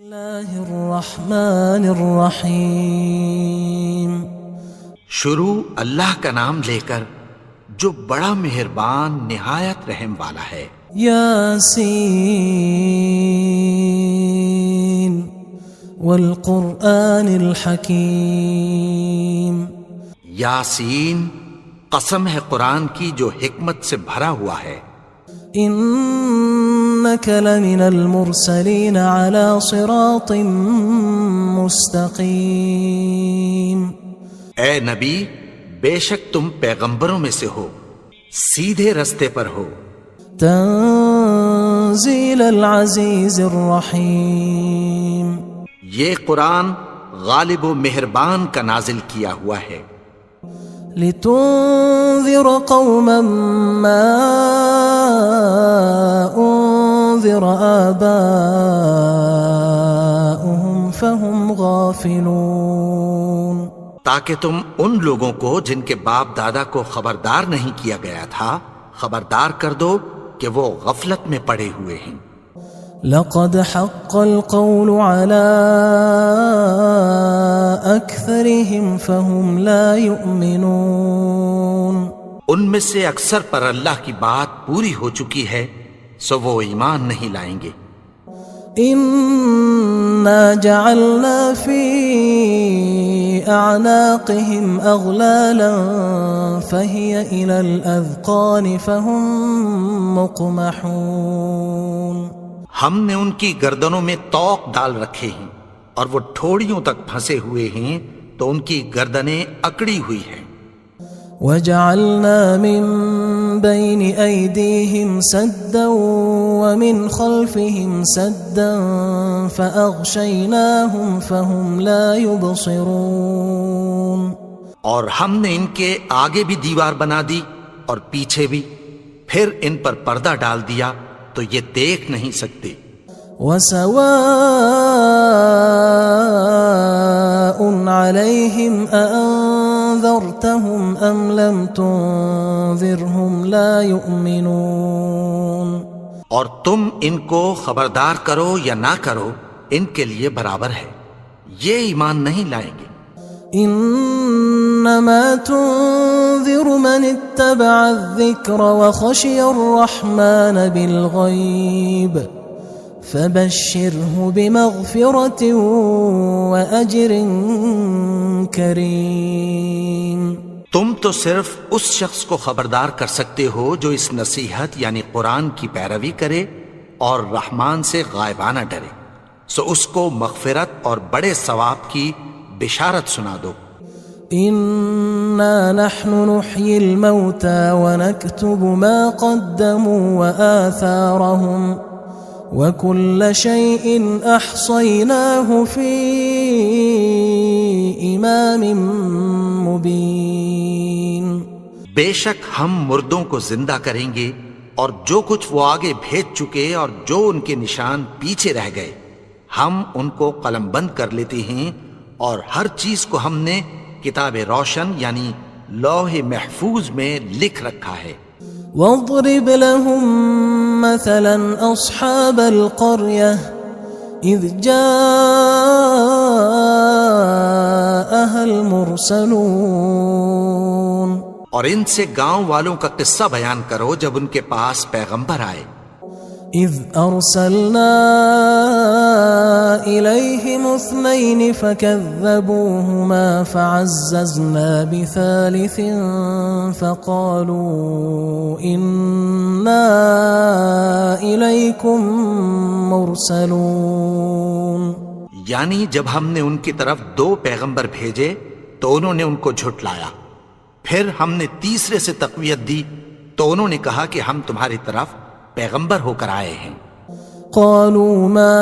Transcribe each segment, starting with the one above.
اللہ الرحمن الرحیم، شروع اللہ کا نام لے کر جو بڑا مہربان نہایت رحم والا ہے۔ یاسین والقرآن الحکیم، یاسین قسم ہے قرآن کی جو حکمت سے بھرا ہوا ہے۔ انک لمن المرسلین علی صراط مستقیم، اے نبی بے شک تم پیغمبروں میں سے ہو، سیدھے رستے پر ہو۔ تنزیل العزیز الرحیم، یہ قرآن غالب و مہربان کا نازل کیا ہوا ہے۔ لتنذر قوما ما انذر آباؤهم فهم غافلون، تاکہ تم ان لوگوں کو جن کے باپ دادا کو خبردار نہیں کیا گیا تھا خبردار کر دو کہ وہ غفلت میں پڑے ہوئے ہیں۔ لقد حق القول على أكثرهم فهم لا يؤمنون، ان میں سے اکثر پر اللہ کی بات پوری ہو چکی ہے سو وہ ایمان نہیں لائیں گے۔ إنا جعلنا في أعناقهم أغلالا فهي إلى الأذقان فهم مقمحون، ہم نے ان کی گردنوں میں طوق ڈال رکھے ہیں اور وہ ٹھوڑیوں تک پھنسے ہوئے ہیں تو ان کی گردنیں اکڑی ہوئی ہیں۔ وجعلنا من بين أيديهم سدا ومن خلفهم سدا فأغشيناهم فهم لا يبصرون، اور ہم نے ان کے آگے بھی دیوار بنا دی اور پیچھے بھی، پھر ان پر پردہ ڈال دیا تو یہ دیکھ نہیں سکتے۔ وسواء عليهم أأنذرتهم أم لم تنذرهم لا يؤمنون، اور تم ان کو خبردار کرو یا نہ کرو ان کے لیے برابر ہے، یہ ایمان نہیں لائیں گے۔ انما تنذر من اتبع الذکر وخشی الرحمن بالغیب فبشره بمغفرة وأجر کریم، تم تو صرف اس شخص کو خبردار کر سکتے ہو جو اس نصیحت یعنی قرآن کی پیروی کرے اور رحمان سے غائبانہ ڈرے، سو اس کو مغفرت اور بڑے ثواب کی بشارت سنا دو۔ انا نحن نحيي الموتى ونكتب ما قدموا وآثارهم وكل شيء احصيناه في امام مبين، بے شک ہم مردوں کو زندہ کریں گے اور جو کچھ وہ آگے بھیج چکے اور جو ان کے نشان پیچھے رہ گئے ہم ان کو قلم بند کر لیتے ہیں، اور ہر چیز کو ہم نے کتاب روشن یعنی لوح محفوظ میں لکھ رکھا ہے۔ واضرب لهم مثلا اصحاب القرية اذ جاءها المرسلون، اور ان سے گاؤں والوں کا قصہ بیان کرو جب ان کے پاس پیغمبر آئے۔ اذ ارسلنا الیہم اثنین فکذبوہما فعززنا بثالث فقالوا انا الیکم مرسلون، یعنی جب ہم نے ان کی طرف 2 پیغمبر بھیجے تو انہوں نے ان کو جھٹلایا، پھر ہم نے تیسرے سے تقویت دی تو انہوں نے کہا کہ ہم تمہاری طرف پیغمبر ہو کر آئے ہیں۔ قالوا ما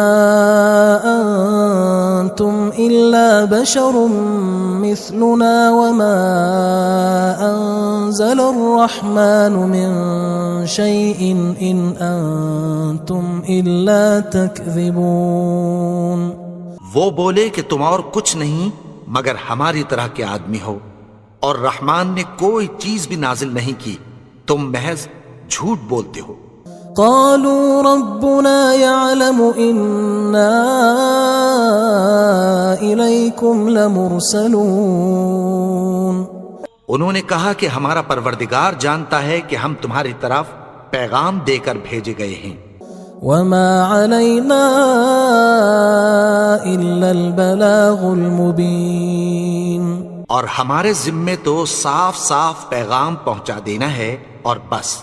انتم الا بشر مثلنا وما انزل الرحمن من شيء ان انتم الا تكذبون، وہ بولے کہ تم اور کچھ نہیں مگر ہماری طرح کے آدمی ہو، اور رحمان نے کوئی چیز بھی نازل نہیں کی، تم محض جھوٹ بولتے ہو۔ قالوا ربنا يعلم إنا إليكم لمرسلون انہوں نے کہا کہ ہمارا پروردگار جانتا ہے کہ ہم تمہاری طرف پیغام دے کر بھیجے گئے ہیں، وما علينا إلا البلاغ المبين، اور ہمارے ذمے تو صاف صاف پیغام پہنچا دینا ہے اور بس۔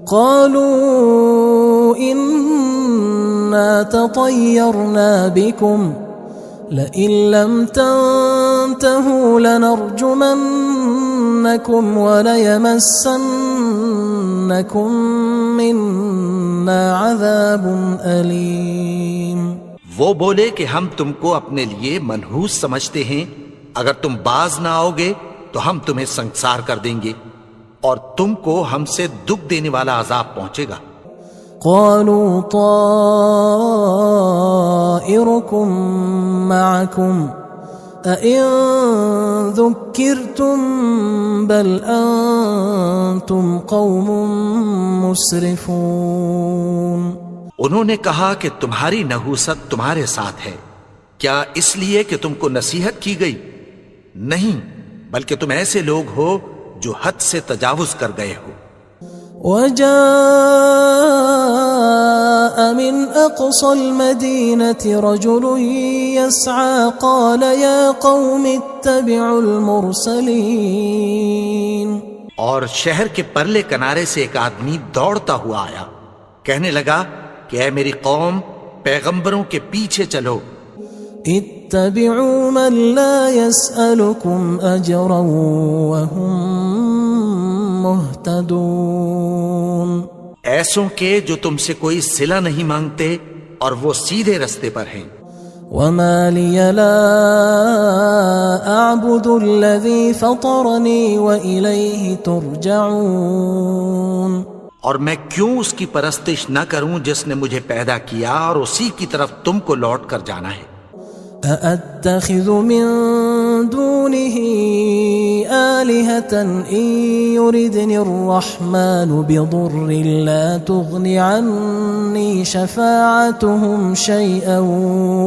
قالوا إنا تطيرنا بكم لئن لم تنتهوا لنرجمنكم وليمسنكم منا عذاب أليم۔ وہ بولے کہ ہم تم کو اپنے لیے منحوس سمجھتے ہیں، اگر تم باز نہ آؤ گے تو ہم تمہیں سنگسار کر دیں گے اور تم کو ہم سے دکھ دینے والا عذاب پہنچے گا۔ قالوا طائركم معكم أئن ذكرتم بل أنتم قوم مسرفون۔ انہوں نے کہا کہ تمہاری نحوست تمہارے ساتھ ہے، کیا اس لیے کہ تم کو نصیحت کی گئی؟ نہیں، بلکہ تم ایسے لوگ ہو جو حد سے تجاوز کر گئے ہو۔ وجاء من أقصى المدينة رجل يسعى قال يا قوم اتبعوا المرسلين۔ اور شہر کے پرلے کنارے سے ایک آدمی دوڑتا ہوا آیا، کہنے لگا کہ اے میری قوم، پیغمبروں کے پیچھے چلو۔ اتبعوا من لا يسألكم أجرا وهم مهتدون، ایسوں کے جو تم سے کوئی صلہ نہیں مانگتے اور وہ سیدھے رستے پر ہیں۔ وما لي لا أعبد الذي فطرني وإليه ترجعون، اور میں کیوں اس کی پرستش نہ کروں جس نے مجھے پیدا کیا اور اسی کی طرف تم کو لوٹ کر جانا ہے۔ أأتخذ من دونه آلهة إن يردني الرحمن بضر لا تغن عني شفاعتهم شيئا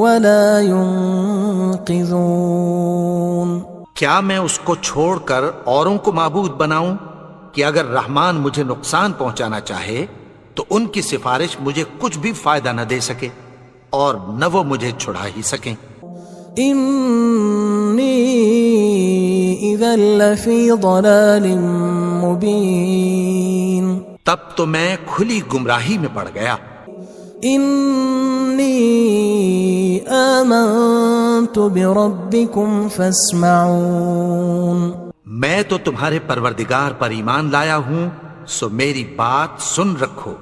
ولا ينقذون۔ کیا میں اس کو چھوڑ کر اوروں کو معبود بناؤں کہ اگر رحمان مجھے نقصان پہنچانا چاہے تو ان کی سفارش مجھے کچھ بھی فائدہ نہ دے سکے اور نہ وہ مجھے چھڑا ہی سکیں۔ إني إذا لفي ضلال مبين، تب تو میں کھلی گمراہی میں پڑ گیا۔ إني آمنت بربكم فاسمعون، میں تو تمہارے پروردگار پر ایمان لایا ہوں، سو میری بات سن رکھو۔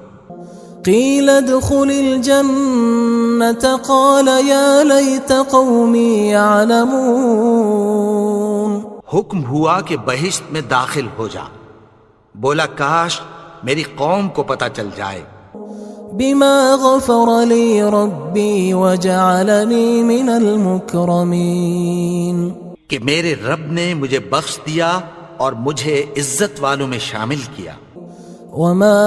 قيل ادخل الجنة قال يا ليت قومي يعلمون، حکم ہوا کہ بہشت میں داخل ہو جا، بولا کاش میری قوم کو پتہ چل جائے۔ بما غفر لي ربي وجعلني من المكرمين، کہ میرے رب نے مجھے بخش دیا اور مجھے عزت والوں میں شامل کیا۔ وما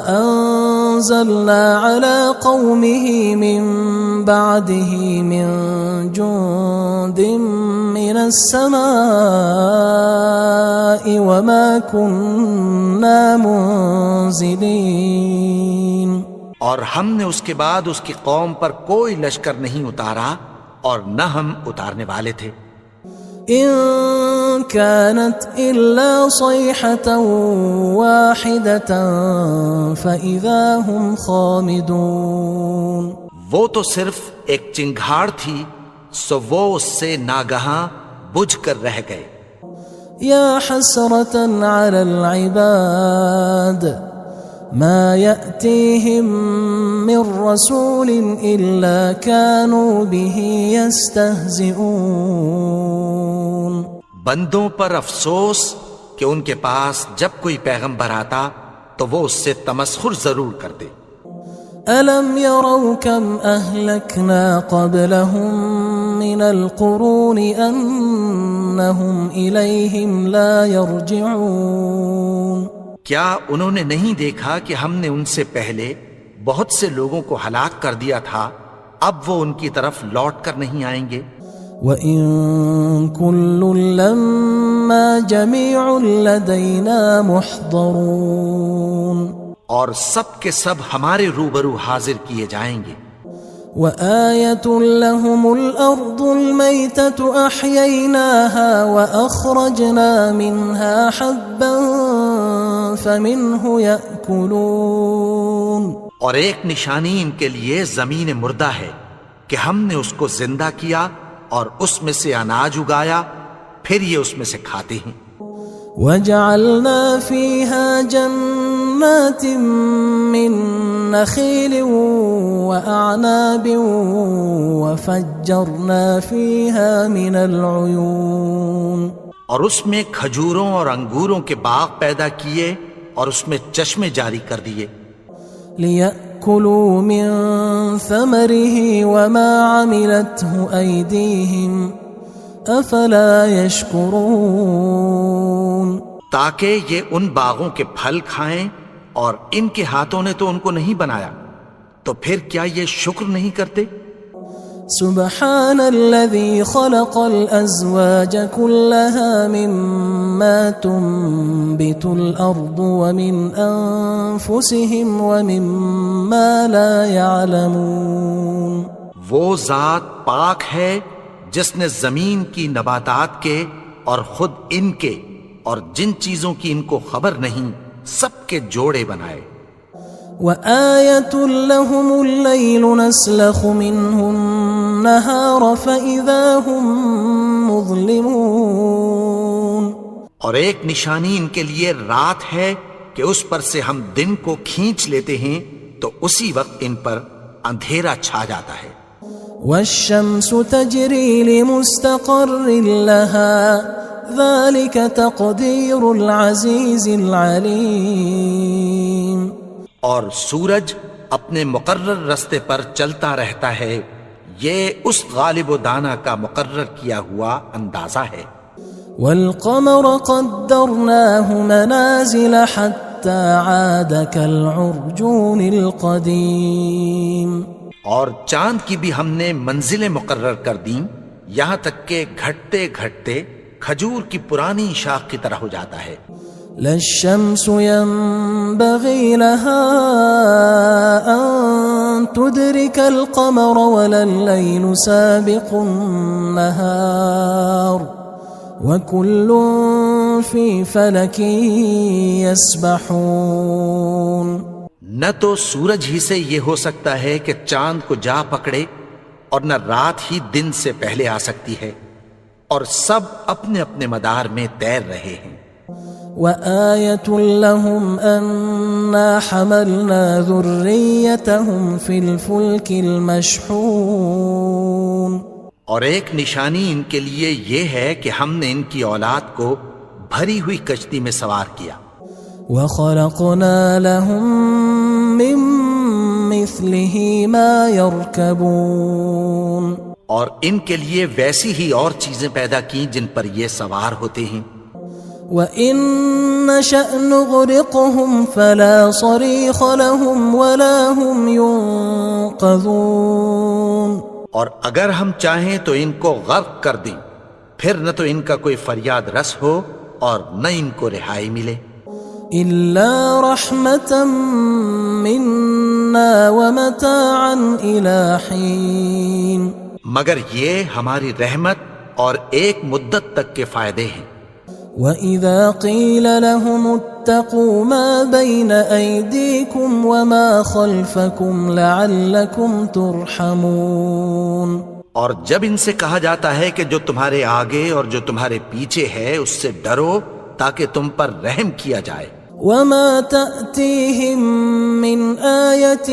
أنزلنا على قومه من بعده من جند من السماء وما كنا منزلين، اور ہم نے اس کے بعد اس کی قوم پر کوئی لشکر نہیں اتارا اور نہ ہم اتارنے والے تھے۔ إن كانت إلا صيحة واحدة فإذا هم خامدون، وہ تو صرف ایک چنگھاڑ تھی، سو وہ اس سے ناگہاں بجھ کر رہ گئے۔ يا حسرة على العباد ما يأتيهم من رسول إلا كانوا به يستهزئون، بندوں پر افسوس کہ ان کے پاس جب کوئی پیغمبر آتا تو وہ اس سے تمسخر ضرور کرتے۔ ألم يروا كم أهلكنا قبلهم من القرون أنهم إليهم لا يرجعون، کیا انہوں نے نہیں دیکھا کہ ہم نے ان سے پہلے بہت سے لوگوں کو ہلاک کر دیا تھا اب وہ ان کی طرف لوٹ کر نہیں آئیں گے۔ وَإِن كُلٌّ لَمَّا جَمِيعٌ لَدَيْنَا مُحْضَرُونَ، اور سب کے سب ہمارے روبرو حاضر کیے جائیں گے۔ وَآيَةٌ لَهُمُ الْأَرْضُ الْمَيْتَةُ أَحْيَيْنَاهَا وَأَخْرَجْنَا مِنْهَا حَبًّا فَمِنْهُ يَأْكُلُونَ، اور ایک نشانی ان کے لیے زمین مردہ ہے کہ ہم نے اس کو زندہ کیا اور اس میں سے اناج اگایا، پھر یہ اس میں سے کھاتے ہیں۔ وَجَعَلْنَا فِيهَا جَنَّاتٍ مِّن نَخِيلٍ وَأَعْنَابٍ وَفَجَّرْنَا فِيهَا مِنَ الْعُيُونِ، اور اس میں کھجوروں اور انگوروں کے باغ پیدا کیے اور اس میں چشمے جاری کر دیے۔ لِيَأْكُلُوا مِن ثَمَرِهِ وَمَا عَمِلَتْهُ أَيْدِيهِمْ أَفَلَا يَشْكُرُونَ، تاکہ یہ ان باغوں کے پھل کھائیں، اور ان کے ہاتھوں نے تو ان کو نہیں بنایا، تو پھر کیا یہ شکر نہیں کرتے؟ سبحان الذي خلق الأزواج كلها مما تنبت الأرض ومن أنفسهم ومما لا يعلمون، وہ ذات پاک ہے جس نے زمین کی نباتات کے اور خود ان کے اور جن چیزوں کی ان کو خبر نہیں سب کے جوڑے بنائے۔ وَآيَةٌ لَهُمُ اللَّيْلُ نَسْلَخُ مِنْهُ النَّهَارَ فَإِذَا هُمْ مُظْلِمُونَ، اور ایک نشانی ان کے لیے رات ہے کہ اس پر سے ہم دن کو کھینچ لیتے ہیں تو اسی وقت ان پر اندھیرا چھا جاتا ہے۔ وَالشَّمْسُ تَجْرِي لِمُسْتَقَرٍّ لَهَا ذَلِكَ تَقْدِيرُ الْعَزِيزِ الْعَلِيمِ، اور سورج اپنے مقرر رستے پر چلتا رہتا ہے، یہ اس غالب و دانا کا مقرر کیا ہوا اندازہ ہے۔ وَالْقَمَرَ قَدَّرْنَاهُ مَنَازِلَ حَتَّى عَادَ كَالْعُرْجُونِ الْقَدِيمِ، اور چاند کی بھی ہم نے منزلیں مقرر کر دیں، یہاں تک کہ گھٹتے گھٹتے کھجور کی پرانی شاخ کی طرح ہو جاتا ہے۔ لا الشمس ينبغي لها أن تدرك القمر ولا الليل سابق النهار وكل في فلك يسبحون، نہ تو سورج ہی سے یہ ہو سکتا ہے کہ چاند کو جا پکڑے، اور نہ رات ہی دن سے پہلے آ سکتی ہے، اور سب اپنے اپنے مدار میں تیر رہے ہیں۔ وَآيَةٌ لَهُمْ أَنَّا حَمَلْنَا ذُرِّيَّتَهُمْ فِي الْفُلْكِ الْمَشْحُونِ، اور ایک نشانی ان کے لیے یہ ہے کہ ہم نے ان کی اولاد کو بھری ہوئی کشتی میں سوار کیا۔ وَخَلَقْنَا لَهُم مِّن مِّثْلِهِ مَا يَرْكَبُونَ، اور ان کے لیے ویسی ہی اور چیزیں پیدا کی جن پر یہ سوار ہوتے ہیں۔ وَإِن نَّشَأْ نُغْرِقْهُمْ فَلَا صَرِيخَ لَهُمْ وَلَا هُمْ يُنقَذُونَ، اور اگر ہم چاہیں تو ان کو غرق کر دیں، پھر نہ تو ان کا کوئی فریاد رس ہو اور نہ ان کو رہائی ملے۔ إِلَّا رَحْمَةً مِّنَّا وَمَتَاعًا إِلَى حِينٍ، مگر یہ ہماری رحمت اور ایک مدت تک کے فائدے ہیں۔ وَإِذَا قِيلَ لَهُمُ اتَّقُوا مَا بَيْنَ أَيْدِيكُمْ وَمَا خَلْفَكُمْ لَعَلَّكُمْ تُرْحَمُونَ، اور جب ان سے کہا جاتا ہے کہ جو تمہارے آگے اور جو تمہارے پیچھے ہے اس سے ڈرو تاکہ تم پر رحم کیا جائے۔ وَمَا تَأْتِيهِم مِّنْ آيَةٍ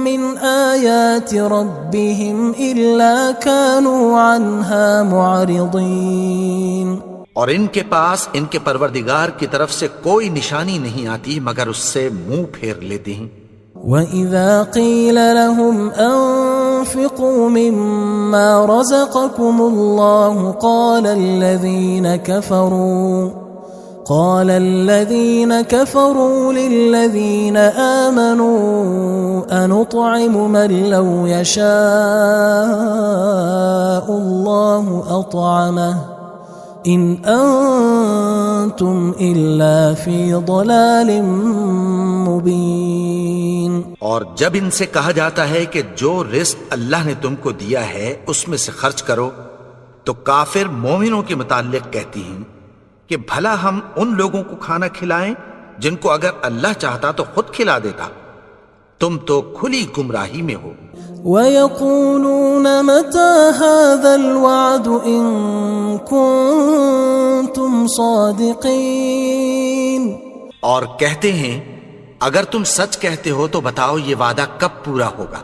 مِّنْ آيَاتِ رَبِّهِمْ إِلَّا كَانُوا عَنْهَا مُعْرِضِينَ، اور ان کے پاس ان کے پروردگار کی طرف سے کوئی نشانی نہیں آتی مگر اس سے منہ پھیر لیتے ہیں۔ وَإِذَا قِيلَ لَهُمْ أَنفِقُوا مِمَّا رَزَقَكُمُ اللَّهُ قال الذين كفروا للذين آمنوا أنطعم من لو يشاء الله أطعمه إن أنتم إلا في ضلال مبين. اور جب ان سے کہا جاتا ہے کہ جو رزق اللہ نے تم کو دیا ہے اس میں سے خرچ کرو، تو کافر مومنوں کے متعلق کہتی ہیں کہ بھلا ہم ان لوگوں کو کھانا کھلائیں جن کو اگر اللہ چاہتا تو خود کھلا دیتا، تم تو کھلی گمراہی میں ہو. وَيَقُولُونَ مَتَى هَذَا الْوَعْدُ إِن كُنتُمْ صَادِقِينَ. اور کہتے ہیں اگر تم سچ کہتے ہو تو بتاؤ یہ وعدہ کب پورا ہوگا.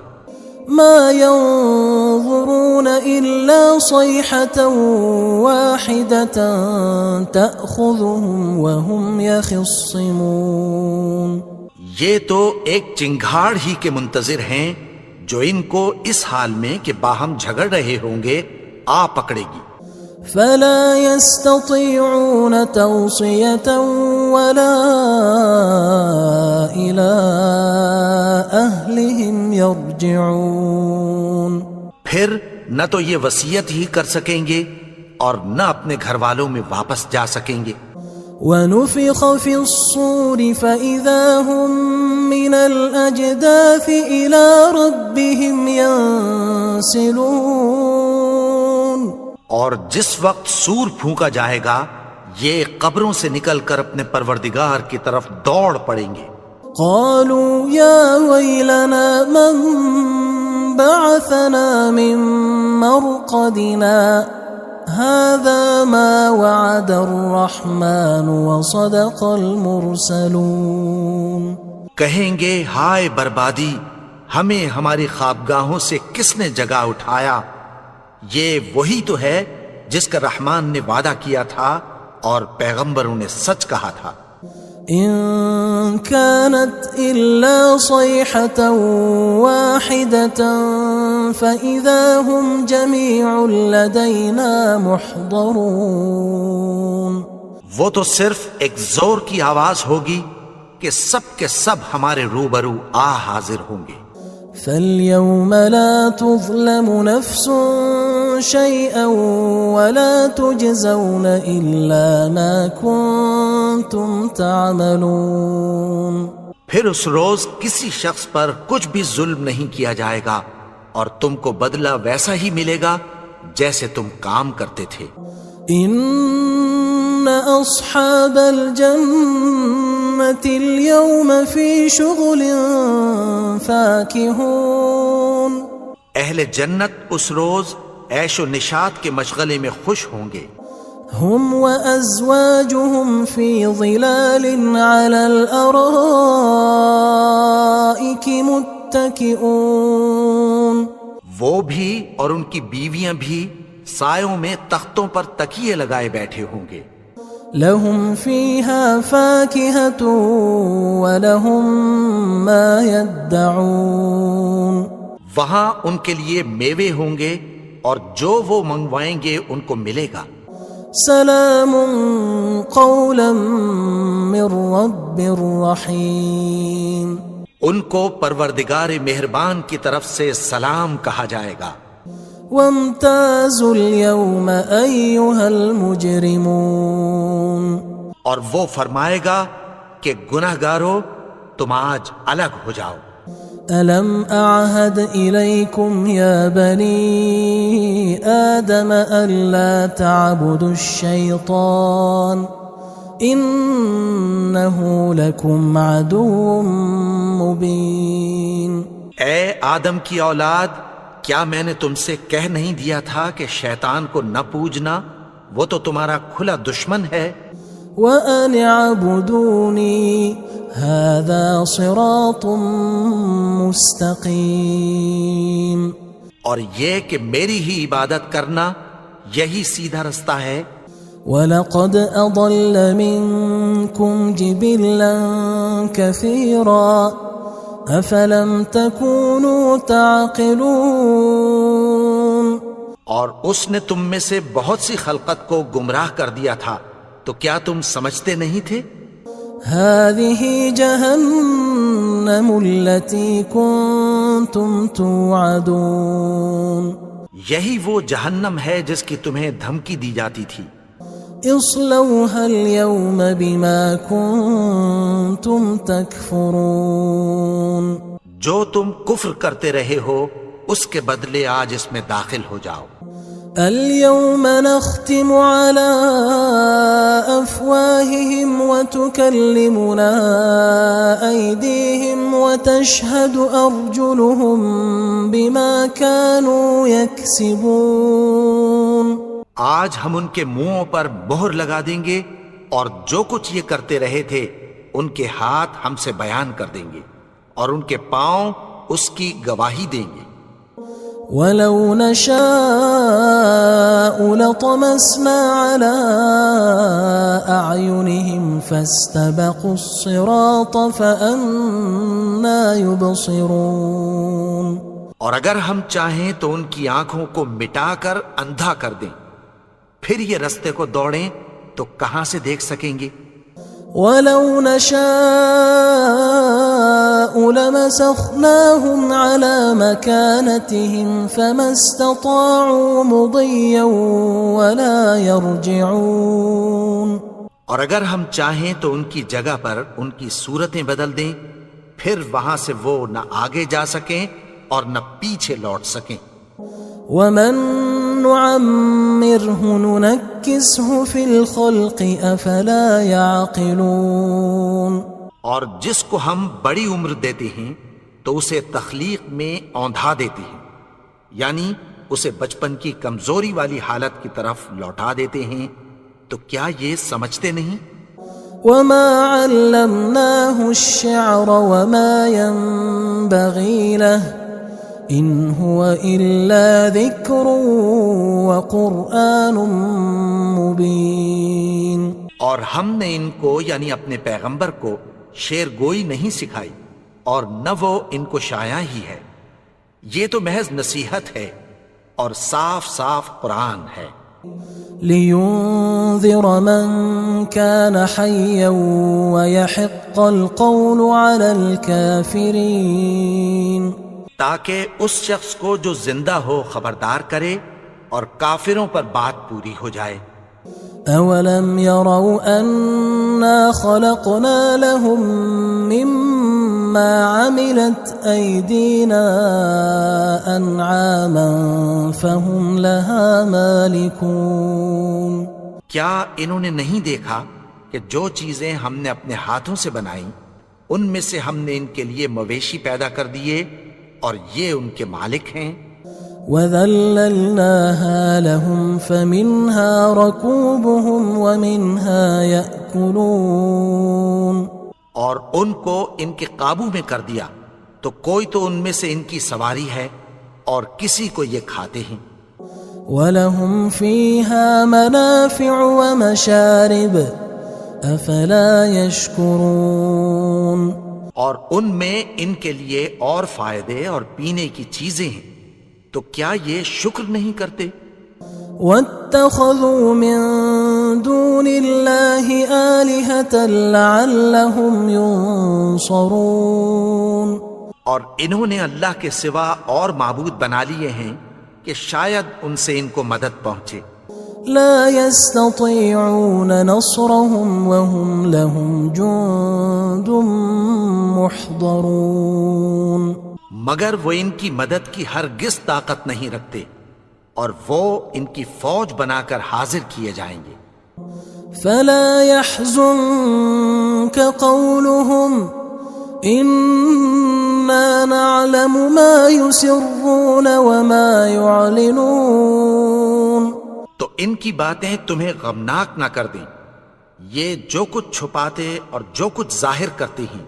ما ينظرون إلا صيحة واحدة تأخذهم وهم يخصمون. یہ تو ایک چنگھاڑ ہی کے منتظر ہیں جو ان کو اس حال میں کہ باہم جھگڑ رہے ہوں گے آ پکڑے گی. فلا يستطيعون توصية ولا إلى أهلهم يرجعون. پھر نہ تو یہ وصیت ہی کر سکیں گے اور نہ اپنے گھر والوں میں واپس جا سکیں گے. ونفخ في الصور فإذا هم من الأجداث إلى ربهم ينسلون. اور جس وقت سور پھونکا جائے گا یہ قبروں سے نکل کر اپنے پروردگار کی طرف دوڑ پڑیں گے. قالوا يا ويلنا من بعثنا من مرقدنا هذا ما وعد الرحمن وصدق المرسلون. کہیں گے ہائے بربادی، ہمیں ہماری خوابگاہوں سے کس نے جگا اٹھایا، یہ وہی تو ہے جس کا رحمان نے وعدہ کیا تھا اور پیغمبروں نے سچ کہا تھا. ان كانت الا صيحة واحدة فإذا هم جميع لدينا محضرون. وہ تو صرف ایک زور کی آواز ہوگی کہ سب کے سب ہمارے روبرو آ حاضر ہوں گے. فاليوم لا تظلم نفس شيئا ولا تجزون إلا ما كنتم تعملون. پھر اس روز کسی شخص پر کچھ بھی ظلم نہیں کیا جائے گا اور تم کو بدلہ ویسا ہی ملے گا جیسے تم کام کرتے تھے. ان اصحاب الجنة اليوم في شغل فاكهون. اہل جنت اس روز عیش و نشاط کے مشغلے میں خوش ہوں گے. هم وأزواجهم في ظلال على الأرائك متكئون. وہ بھی اور ان کی بیویاں بھی سایوں میں تختوں پر تکیے لگائے بیٹھے ہوں گے. لهم فيها فاكهة ولهم ما يدعون. وہاں ان کے لیے میوے ہوں گے اور جو وہ منگوائیں گے ان کو ملے گا. سلام قولا من رب رحیم. ان کو پروردگار مہربان کی طرف سے سلام کہا جائے گا. وامتازوا اليوم أيها المجرمون. اور وہ فرمائے گا کہ گناہگارو تم آج الگ ہو جاؤ. ألم أعهد إليكم يا بني آدم ألا تعبدوا الشيطان إنه لكم عدو مبين. اے آدم کی اولاد، کیا میں نے تم سے کہہ نہیں دیا تھا کہ شیطان کو نہ پوجنا، وہ تو تمہارا کھلا دشمن ہے. وَأَنِ اعْبُدُونِي هَذَا صِرَاطٌ مُسْتَقِيمٌ. اور یہ کہ میری ہی عبادت کرنا یہی سیدھا رستہ ہے. وَلَقَدْ أَضَلَّ مِنْكُمْ جِبِلًّا كَثِيرًا أَفَلَمْ تَكُونُوا تَعْقِلُونَ. اور اس نے تم میں سے بہت سی خلقت کو گمراہ کر دیا تھا، تو کیا تم سمجھتے نہیں تھے؟ هذه جهنم التي كنتم توعدون یہی وہ جہنم ہے جس کی تمہیں دھمکی دی جاتی تھی. اصلوها اليوم بما كنتم تكفرون جو تم کفر کرتے رہے ہو اس کے بدلے آج اس میں داخل ہو جاؤ. اليوم نختم على أفواههم وتكلمنا أيديهم وتشهد أرجلهم بما كانوا يكسبون. آج ہم ان کے منہوں پر مہر لگا دیں گے اور جو کچھ یہ کرتے رہے تھے ان کے ہاتھ ہم سے بیان کر دیں گے اور ان کے پاؤں اس کی گواہی دیں گے. وَلَوْ نَشَاءُ لَطَمَسْنَا عَلَىٰ أَعْيُنِهِمْ فَاسْتَبَقُوا الصِّرَاطَ فَأَنَّىٰ يُبْصِرُونَ. اور اگر ہم چاہیں تو ان کی آنکھوں کو مٹا کر اندھا کر دیں، پھر یہ رستے کو دوڑیں تو کہاں سے دیکھ سکیں گے؟ وَلَوْ نَشَاءُ لَمَسَخْنَاهُمْ عَلَىٰ مَكَانَتِهِمْ فَمَا اسْتَطَاعُوا مُضِيًّا وَلَا يَرْجِعُونَ. اور اگر ہم چاہیں تو ان کی جگہ پر ان کی صورتیں بدل دیں، پھر وہاں سے وہ نہ آگے جا سکیں اور نہ پیچھے لوٹ سکیں. وَمَن نُعَمِّرْهُ نُنَكِّسْهُ فِي الْخَلْقِ أَفَلَا يَعْقِلُونَ. اور جس کو ہم بڑی عمر دیتے ہیں تو اسے تخلیق میں اوندھا دیتے ہیں، یعنی اسے بچپن کی کمزوری والی حالت کی طرف لوٹا دیتے ہیں. تو کیا یہ سمجھتے نہیں؟ وَمَا عَلَّمْنَاهُ الشِّعْرَ وَمَا يَنبَغِي لَهُ إِنْ هُوَ إِلَّا ذِكْرٌ وَقُرْآنٌ مُبِينٌ. اور ہم نے ان کو یعنی اپنے پیغمبر کو شعر گوئی نہیں سکھائی اور نہ وہ ان کو شایا ہی ہے، یہ تو محض نصیحت ہے اور صاف صاف قرآن ہے. لِيُنذِرَ مَن كَانَ حَيًّا وَيَحِقَّ الْقَوْلُ عَلَى الْكَافِرِينَ. تاکہ اس شخص کو جو زندہ ہو خبردار کرے اور کافروں پر بات پوری ہو جائے. أَوَلَمْ يَرَوْا أَنَّا خَلَقْنَا لَهُم مِّمَّا عَمِلَتْ أَيْدِينَا أَنْعَامًا فَهُمْ لَهَا مَالِكُونَ. کیا انہوں نے نہیں دیکھا کہ جو چیزیں ہم نے اپنے ہاتھوں سے بنائیں ان میں سے ہم نے ان کے لیے مویشی پیدا کر دیے اور یہ ان کے مالک ہیں. وَذَلَّلْنَاهَا لَهُمْ فَمِنْهَا رَكُوبُهُمْ وَمِنْهَا يَأْكُلُونَ. اور ان کو ان کے قابو میں کر دیا تو کوئی تو ان میں سے ان کی سواری ہے اور کسی کو یہ کھاتے ہیں. وَلَهُمْ فِيهَا مَنَافِعُ وَمَشَارِبُ أَفَلَا يَشْكُرُونَ. اور ان میں ان کے لیے اور فائدے اور پینے کی چیزیں ہیں، تو کیا یہ شکر نہیں کرتے؟ وَاتَّخَذُوا مِن دُونِ اللَّهِ آلِهَةً لَعَلَّهُمْ يُنصَرُونَ. اور انہوں نے اللہ کے سوا اور معبود بنا لیے ہیں کہ شاید ان سے ان کو مدد پہنچے. لا يستطيعون نصرهم وهم لهم جند محضرون. مگر وہ ان کی مدد کی ہرگز طاقت نہیں رکھتے اور وہ ان کی فوج بنا کر حاضر کیے جائیں گے. فلا يحزنك قولهم إنا نعلم ما يسرون وما يعلنون. تو ان کی باتیں تمہیں غمناک نہ کر دیں، یہ جو کچھ چھپاتے اور جو کچھ ظاہر کرتے ہیں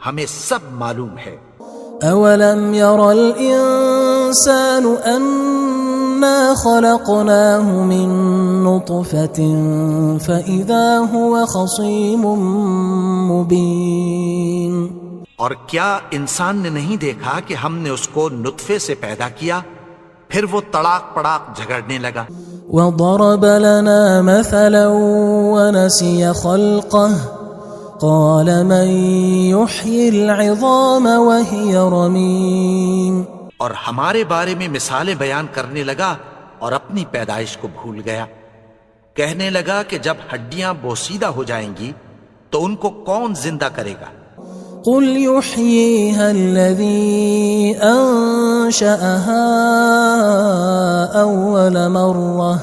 ہمیں سب معلوم ہے. أَوَلَمْ يَرَ الْإِنسَانُ أَنَّا خَلَقْنَاهُ مِن نُّطْفَةٍ فَإِذَا هُوَ خَصِيمٌ مُّبِينٌ. اور کیا انسان نے نہیں دیکھا کہ ہم نے اس کو نطفے سے پیدا کیا، پھر وہ تڑاک پڑاک جھگڑنے لگا. وضرب لنا مثلا ونسي خلقه قال من يحيي العظام وهي رميم. اور ہمارے بارے میں مثالیں بیان کرنے لگا اور اپنی پیدائش کو بھول گیا. کہنے لگا کہ جب ہڈیاں بوسیدہ ہو جائیں گی تو ان کو کون زندہ کرے گا؟ قل يحييها الذي أنشأها أول مرة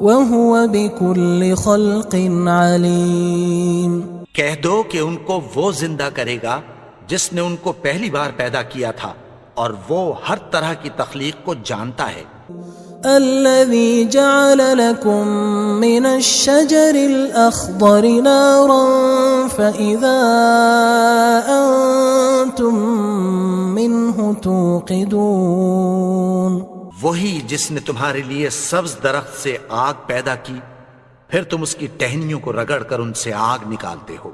وهو بكل خلق عليم. کہہ دو کہ ان کو وہ زندہ کرے گا جس نے ان کو پہلی بار پیدا کیا تھا اور وہ ہر طرح کی تخلیق کو جانتا ہے. الذي جعل لكم من الشجر الأخضر نارا فإذا أنتم منه توقدون. وہی جس نے تمہارے لیے سبز درخت سے آگ پیدا کی پھر تم اس کی ٹہنیوں کو رگڑ کر ان سے آگ نکالتے ہو.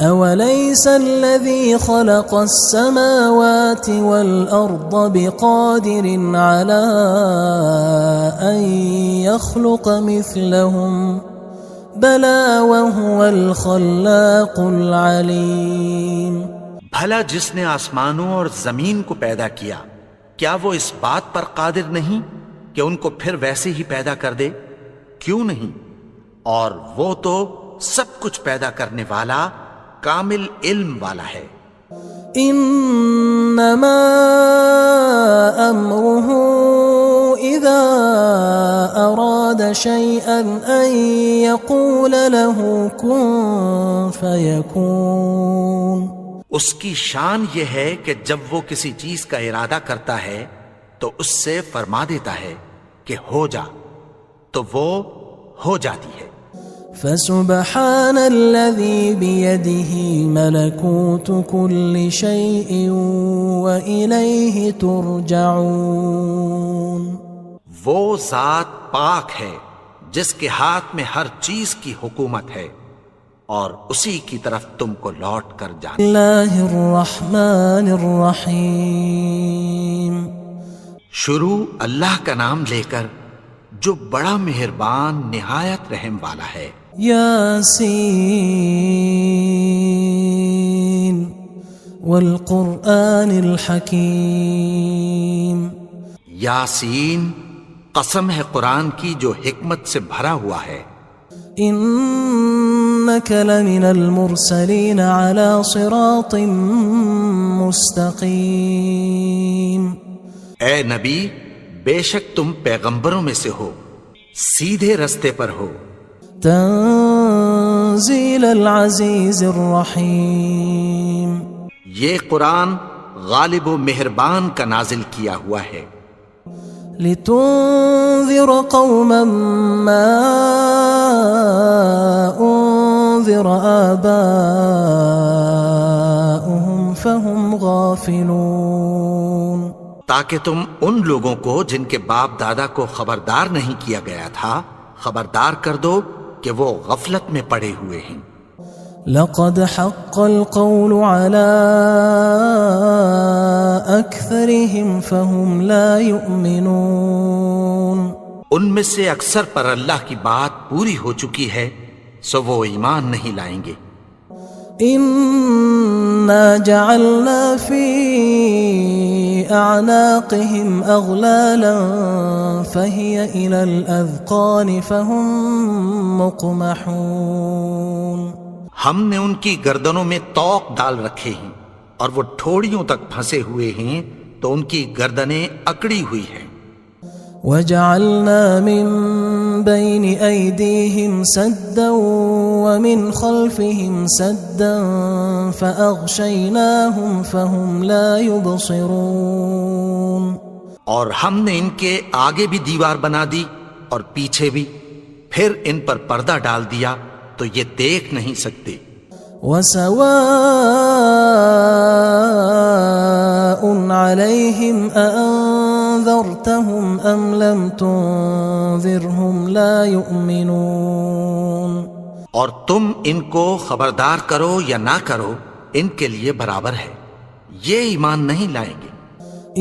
أوليس الذي خلق السماوات والأرض بقادر على أن يخلق مثلهم بلى وهو الخلاق العليم. بھلا جس نے آسمانوں اور زمین کو پیدا کیا کیا وہ اس بات پر قادر نہیں کہ ان کو پھر ویسے ہی پیدا کر دے؟ کیوں نہیں؟ اور وہ تو سب کچھ پیدا کرنے والا کامل علم والا ہے. انما امره اذا اراد شيئا ان يقول له كن فيكون. اس کی شان یہ ہے کہ جب وہ کسی چیز کا ارادہ کرتا ہے تو اس سے فرما دیتا ہے کہ ہو جا تو وہ ہو جاتی ہے. فسبحان الذي بيده ملكوت كل شيء وإليه ترجعون. وہ ذات پاک ہے جس کے ہاتھ میں ہر چیز کی حکومت ہے اور اسی کی طرف تم کو لوٹ کر جانا. اللہ الرحمن الرحیم. شروع اللہ کا نام لے کر جو بڑا مہربان نہایت رحم والا ہے. یاسین والقرآن الحکیم. یاسین قسم ہے قرآن کی جو حکمت سے بھرا ہوا ہے. انک لمن المرسلین علی صراط مستقیم. اے نبی بے شک تم پیغمبروں میں سے ہو سیدھے رستے پر ہو. تنزیل العزیز الرحیم. یہ قرآن غالب و مہربان کا نازل کیا ہوا ہے. لتنذر قوما ما انذر آباؤهم فهم غافلون. تاکہ تم ان لوگوں کو جن کے باپ دادا کو خبردار نہیں کیا گیا تھا خبردار کر دو کہ وہ غفلت میں پڑے ہوئے ہیں. لقد حق القول على أكثرهم فهم لا يؤمنون. ان میں سے اکثر پر اللہ کی بات پوری ہو چکی ہے سو وہ ایمان نہیں لائیں گے. إنا جعلنا في أعناقهم أغلالا فهي إلى الأذقان فهم مقمحون. ہم نے ان کی گردنوں میں طوق ڈال رکھے ہیں اور وہ ٹھوڑیوں تک پھنسے ہوئے ہیں تو ان کی گردنیں اکڑی ہوئی ہیں. وجعلنا من بين أيديهم سدا ومن خلفهم سدا فأغشيناهم فهم لا يبصرون. اور ہم نے ان کے آگے بھی دیوار بنا دی اور پیچھے بھی پھر ان پر پردہ ڈال دیا تو یہ دیکھ نہیں سکتے. وسواء عليهم أأنذرتهم أم لم تنذرهم لا يؤمنون. اور تم ان کو خبردار کرو یا نہ کرو ان کے لیے برابر ہے یہ ایمان نہیں لائیں گے.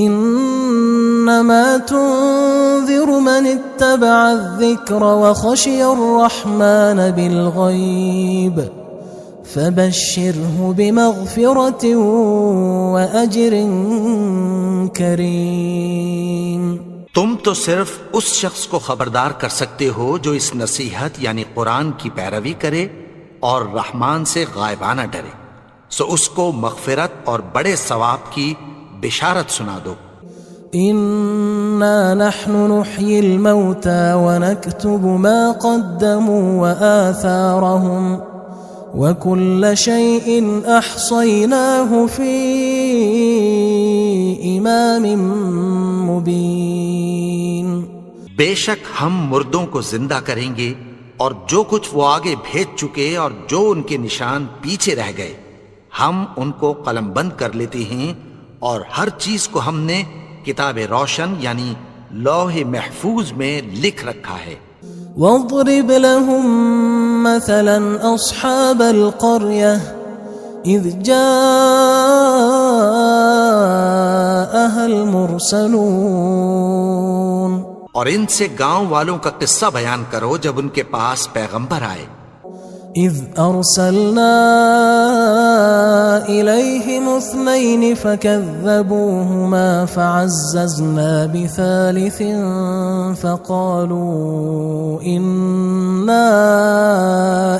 انما تنذر من اتبع الذكر وخشي الرحمن بالغيب فبشره بمغفرة وأجر كريم۔ تم تو صرف اس شخص کو خبردار کر سکتے ہو جو اس نصیحت یعنی قرآن کی پیروی کرے اور رحمان سے غائبانہ ڈرے، سو اس کو مغفرت اور بڑے ثواب کی بشارت سنا دو۔ إنا نحن نحيي الموتى ونكتب ما قدموا وآثارهم وكل شيء أحصيناه في إمام مبين۔ بے شک ہم مردوں کو زندہ کریں گے اور جو کچھ وہ آگے بھیج چکے اور جو ان کے نشان پیچھے رہ گئے ہم ان کو قلم بند کر لیتے ہیں، اور ہر چیز کو ہم نے کتاب روشن یعنی لوح محفوظ میں لکھ رکھا ہے۔ واضرب لهم مثلا أصحاب القرية إذ جاءها المرسلون، اور ان سے گاؤں والوں کا قصہ بیان کرو جب ان کے پاس پیغمبر آئے۔ إذ أرسلنا إليهم 2 فكذبوهما فعززنا بثالث فقالوا إنا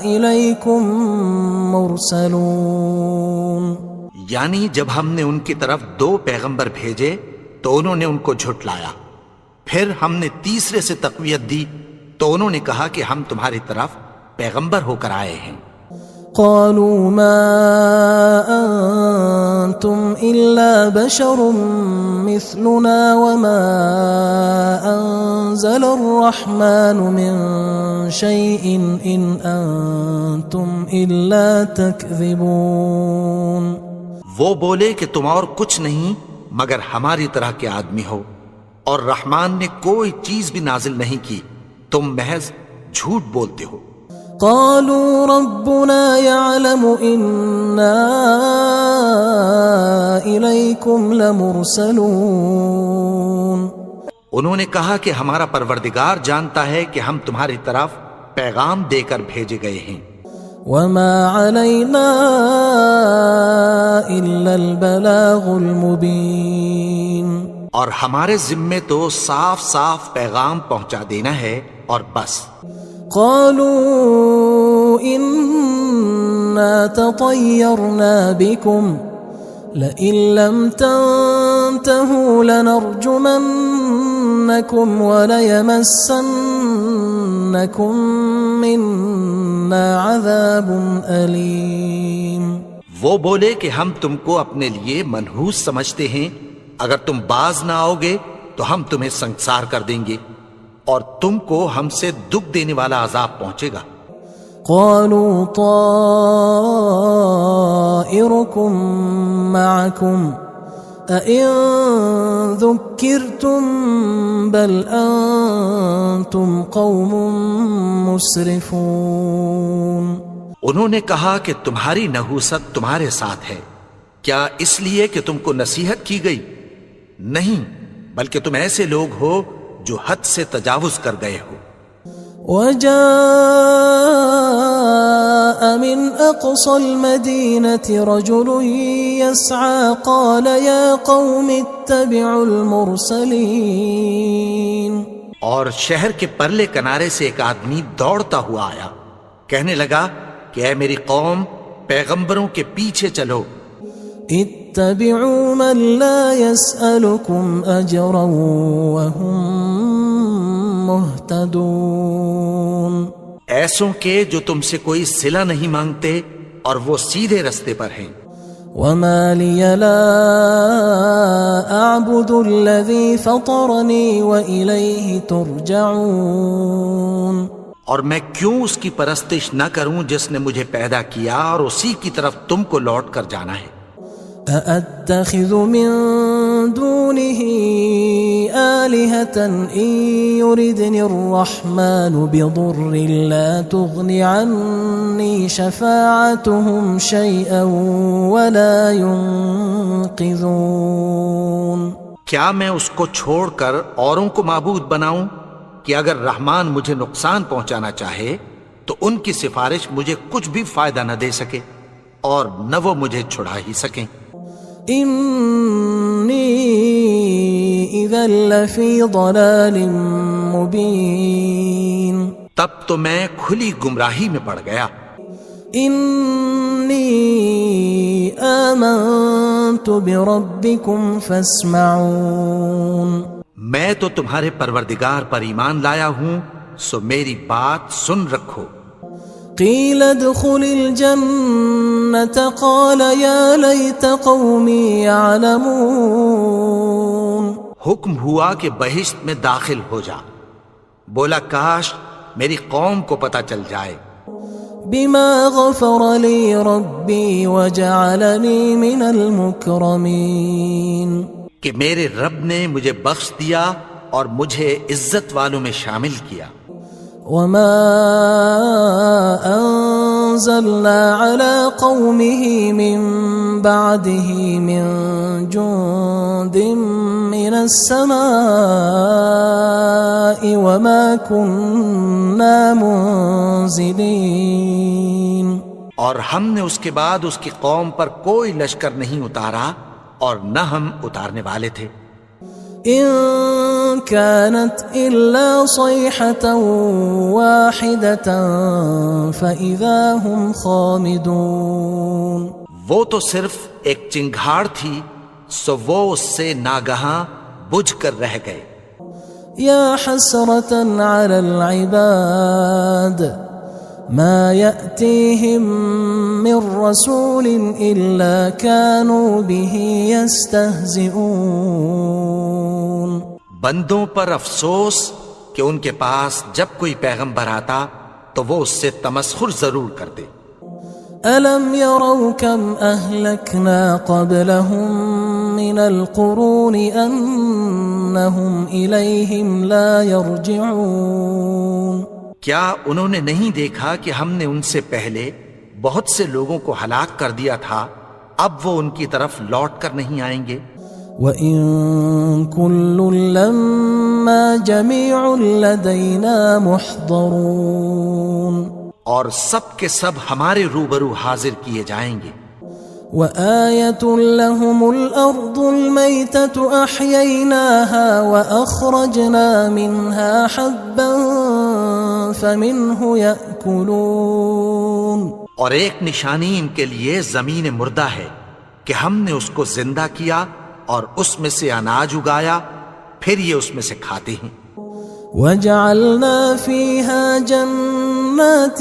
إليكم مرسلون۔ یعنی جب ہم نے ان کی طرف 2 پیغمبر بھیجے تو انہوں نے ان کو جھٹلایا، پھر ہم نے تیسرے سے تقویت دی تو انہوں نے کہا کہ ہم تمہاری طرف پیغمبر ہو کر آئے ہیں۔ قالوا ما أنتم إلا بشر مثلنا وما أنزل الرحمن من شيء إن أنتم إلا تكذبون۔ وہ بولے کہ تم اور کچھ نہیں مگر ہماری طرح کے آدمی ہو، اور رحمان نے کوئی چیز بھی نازل نہیں کی، تم محض جھوٹ بولتے ہو۔ قالوا ربنا يعلم إنا إليكم لمرسلون۔ انہوں نے کہا کہ ہمارا پروردگار جانتا ہے کہ ہم تمہاری طرف پیغام دے کر بھیجے گئے ہیں۔ وما علينا إلا البلاغ المبين۔ اور ہمارے ذمے تو صاف صاف پیغام پہنچا دینا ہے اور بس۔ قالوا إنا تطيرنا بكم لئن لم تنتهوا لنرجمنكم وليمسنكم منا عذاب أليم۔ وہ بولے کہ ہم تم کو اپنے لیے منحوس سمجھتے ہیں، اگر تم باز نہ آؤ گے تو ہم تمہیں سنسار کر دیں گے اور تم کو ہم سے دکھ دینے والا عذاب پہنچے گا۔ قالوا طائركم معكم أئن ذكرتم بل أنتم قوم مسرفون۔ انہوں نے کہا کہ تمہاری نحوست تمہارے ساتھ ہے، کیا اس لیے کہ تم کو نصیحت کی گئی؟ نہیں، بلکہ تم ایسے لوگ ہو جو حد سے تجاوز کر گئے ہو۔ وجاء من أقصى المدينة رجل يسعى قال يا قوم اتبعوا المرسلين۔ اور شہر کے پرلے کنارے سے ایک آدمی دوڑتا ہوا آیا، کہنے لگا کہ اے میری قوم، پیغمبروں کے پیچھے چلو۔ اتبعوا من لا يسألكم أجرا وهم مهتدون۔ ایسوں کے جو تم سے کوئی صلہ نہیں مانگتے اور وہ سیدھے رستے پر ہیں۔ وما لي لا أعبد الذي فطرني وإليه ترجعون۔ اور میں کیوں اس کی پرستش نہ کروں جس نے مجھے پیدا کیا اور اسی کی طرف تم کو لوٹ کر جانا ہے۔ أأتخذ من دونه آلهة إن يردني الرحمن بضر لا تغن عني شفاعتهم شيئا ولا ينقذون۔ کیا میں اس کو چھوڑ کر اوروں کو معبود بناؤں کہ اگر رحمان مجھے نقصان پہنچانا چاہے تو ان کی سفارش مجھے کچھ بھی فائدہ نہ دے سکے اور نہ وہ مجھے چھڑا ہی سکیں۔ انی اذا لفی ضلال مبین، تب تو میں کھلی گمراہی میں پڑ گیا۔ انی آمنت بربکم فاسمعون، میں تو تمہارے پروردگار پر ایمان لایا ہوں، سو میری بات سن رکھو۔ قیل ادخل الجنة قال یا لیت قومی یعلمون، حکم ہوا کہ بہشت میں داخل ہو جا، بولا کاش میری قوم کو پتہ چل جائے۔ بما غفر لی ربی وجعلنی من المکرمین، کہ میرے رب نے مجھے بخش دیا اور مجھے عزت والوں میں شامل کیا۔ وما انزلنا على قومه من بعده من جند من السماء وما كنا منزلين، اور ہم نے اس کے بعد اس کی قوم پر کوئی لشکر نہیں اتارا اور نہ ہم اتارنے والے تھے۔ ان كانت الا صيحة واحدة فاذا هم خامدون، وہ تو صرف ایک چنگھاڑ تھی، سو وہ اس سے ناگہاں بجھ کر رہ گئے۔ یا حسرة على العباد ما يأتيهم من رسول إلا كانوا به يستهزئون، بندوں پر افسوس کہ ان کے پاس جب کوئی پیغمبر آتا تو وہ اس سے تمسخر ضرور کرتے۔ ألم يروا كم أهلكنا قبلهم من القرون أنهم إليهم لا يرجعون، کیا انہوں نے نہیں دیکھا کہ ہم نے ان سے پہلے بہت سے لوگوں کو ہلاک کر دیا تھا، اب وہ ان کی طرف لوٹ کر نہیں آئیں گے؟ وَإِن كُلٌّ لَمَّا جَمِيعٌ لَدَيْنَا مُحْضَرُونَ، اور سب کے سب ہمارے روبرو حاضر کیے جائیں گے۔ وَآيَةٌ لَهُمُ الْأَرْضُ الْمَيْتَةُ أَحْيَيْنَاهَا وَأَخْرَجْنَا مِنْهَا حَبًّا فَمِنْهُ يَأْكُلُونَ، اور ایک نشانی ان کے لیے زمین مردہ ہے کہ ہم نے اس کو زندہ کیا اور اس میں سے اناج اگایا، پھر یہ اس میں سے کھاتے ہیں۔ وَجَعَلْنَا فِيهَا جَنَّاتٍ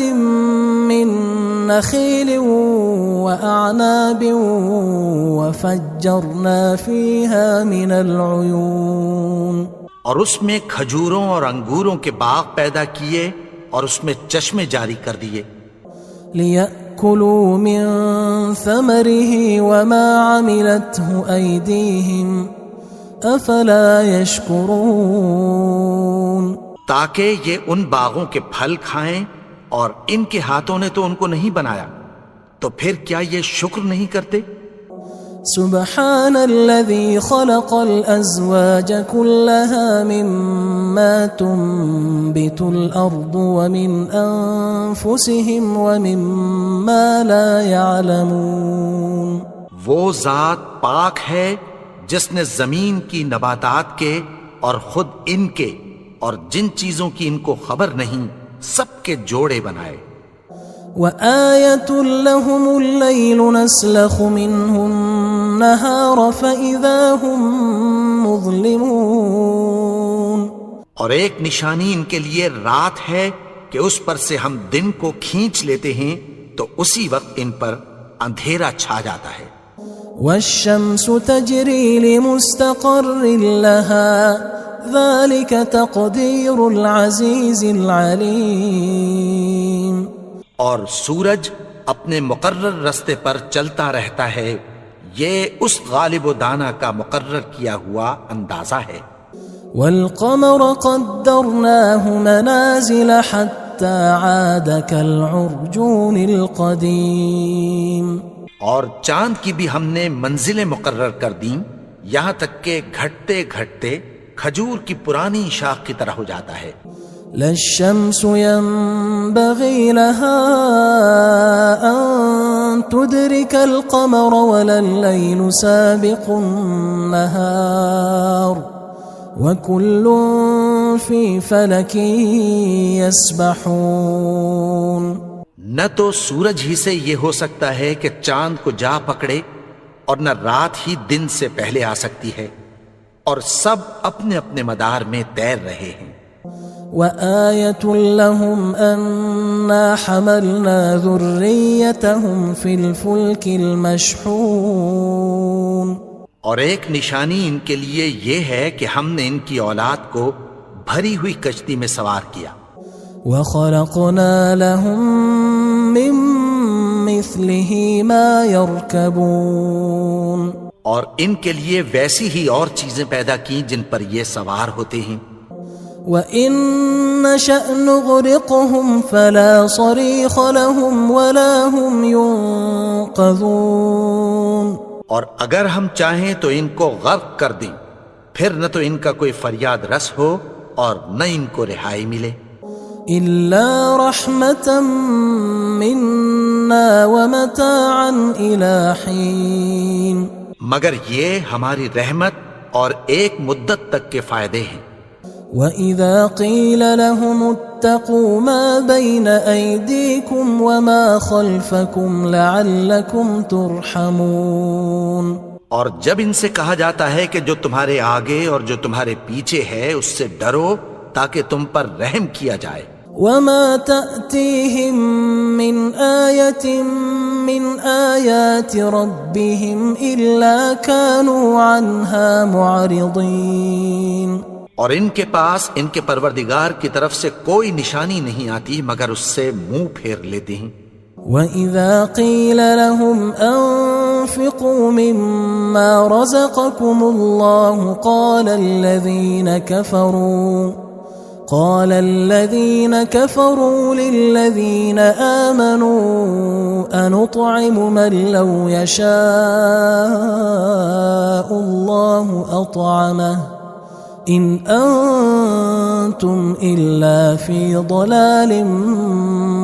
مِّن نَخِيلٍ وَأَعْنَابٍ وَفَجَّرْنَا فِيهَا مِنَ الْعُيُونِ، اور اس میں کھجوروں اور انگوروں کے باغ پیدا کیے اور اس میں چشمے جاری کر دیے۔ لِيَأْكُلُوا مِن ثَمَرِهِ وَمَا عَمِلَتْهُ أَيْدِيهِمْ أَفَلَا يَشْكُرُونَ، تاکہ یہ ان باغوں کے پھل کھائیں، اور ان کے ہاتھوں نے تو ان کو نہیں بنایا، تو پھر کیا یہ شکر نہیں کرتے؟ سبحان الذي خلق الأزواج كلها مما تنبت الأرض ومن أنفسهم ومما لا يعلمون، وہ ذات پاک ہے جس نے زمین کی نباتات کے اور خود ان کے اور جن چیزوں کی ان کو خبر نہیں سب کے جوڑے بنائے۔ وآية لهم الليل نسلخ منه النهار فإذا هم مظلمون، اور ایک نشانی ان کے لیے رات ہے کہ اس پر سے ہم دن کو کھینچ لیتے ہیں تو اسی وقت ان پر اندھیرا چھا جاتا ہے۔ والشمس تجري لمستقر لها ذلك تقدير العزيز العليم، اور سورج اپنے مقرر رستے پر چلتا رہتا ہے، یہ اس غالب و دانا کا مقرر کیا ہوا اندازہ ہے۔ والقمر قدرناه منازل حتى عاد كالعرجون القديم، اور چاند کی بھی ہم نے منزلیں مقرر کر دیں، یہاں تک کہ گھٹتے گھٹتے کھجور کی پرانی شاخ کی طرح ہو جاتا ہے. لا الشمس ينبغي لها أن تدرك القمر ولا الليل سابق النهار وكل في فلك يسبحون. نہ تو سورج ہی سے یہ ہو سکتا ہے کہ چاند کو جا پکڑے، اور نہ رات ہی دن سے پہلے آ سکتی ہے، اور سب اپنے اپنے مدار میں تیر رہے ہیں. وآية لهم أنا حملنا ذريتهم في الفلك المشحون. اور ایک نشانی ان کے لیے یہ ہے کہ ہم نے ان کی اولاد کو بھری ہوئی کشتی میں سوار کیا. وخلقنا لهم من مثله ما يركبون. اور ان کے لیے ویسی ہی اور چیزیں پیدا کی جن پر یہ سوار ہوتے ہیں. وَإِن نَّشَأْ نُغْرِقْهُمْ فَلَا صَرِيخَ لَهُمْ وَلَا هُمْ يُنقَذُونَ. اور اگر ہم چاہیں تو ان کو غرق کر دیں، پھر نہ تو ان کا کوئی فریاد رس ہو اور نہ ان کو رہائی ملے. إِلَّا رَحْمَةً مِنَّا وَمَتَاعًا إِلَى حِينٍ. مگر یہ ہماری رحمت اور ایک مدت تک کے فائدے ہیں. وَإِذَا قِيلَ لَهُمُ اتَّقُوا مَا بَيْنَ أَيْدِيكُمْ وَمَا خَلْفَكُمْ لَعَلَّكُمْ تُرْحَمُونَ. اور جب ان سے کہا جاتا ہے کہ جو تمہارے آگے اور جو تمہارے پیچھے ہے اس سے ڈرو تاکہ تم پر رحم کیا جائے. وَمَا تَأْتِيهِم مِّنْ آيَةٍ مِّنْ آيَاتِ رَبِّهِمْ إِلَّا كَانُوا عَنْهَا مُعْرِضِينَ. اور ان کے پاس ان کے پروردگار کی طرف سے کوئی نشانی نہیں آتی مگر اس سے منہ پھیر لیتے ہیں. وَإِذَا قِيلَ لَهُمْ أَنفِقُوا مِمَّا رَزَقَكُمُ اللَّهُ قال الذين كفروا للذين آمنوا أنطعم من لو يشاء الله أطعمه إن أنتم إلا في ضلال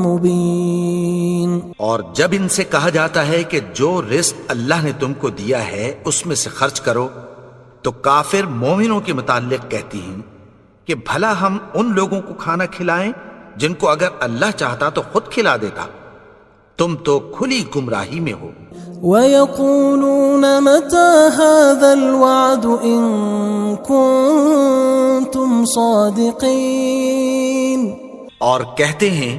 مبين. اور جب ان سے کہا جاتا ہے کہ جو رزق اللہ نے تم کو دیا ہے اس میں سے خرچ کرو، تو کافر مومنوں کے متعلق کہتی ہیں کہ بھلا ہم ان لوگوں کو کھانا کھلائیں جن کو اگر اللہ چاہتا تو خود کھلا دیتا. تم تو کھلی گمراہی میں ہو. وَيَقُولُونَ مَتَى هَذَا الْوَعْدُ إِن كُنتُمْ صَادِقِينَ. اور کہتے ہیں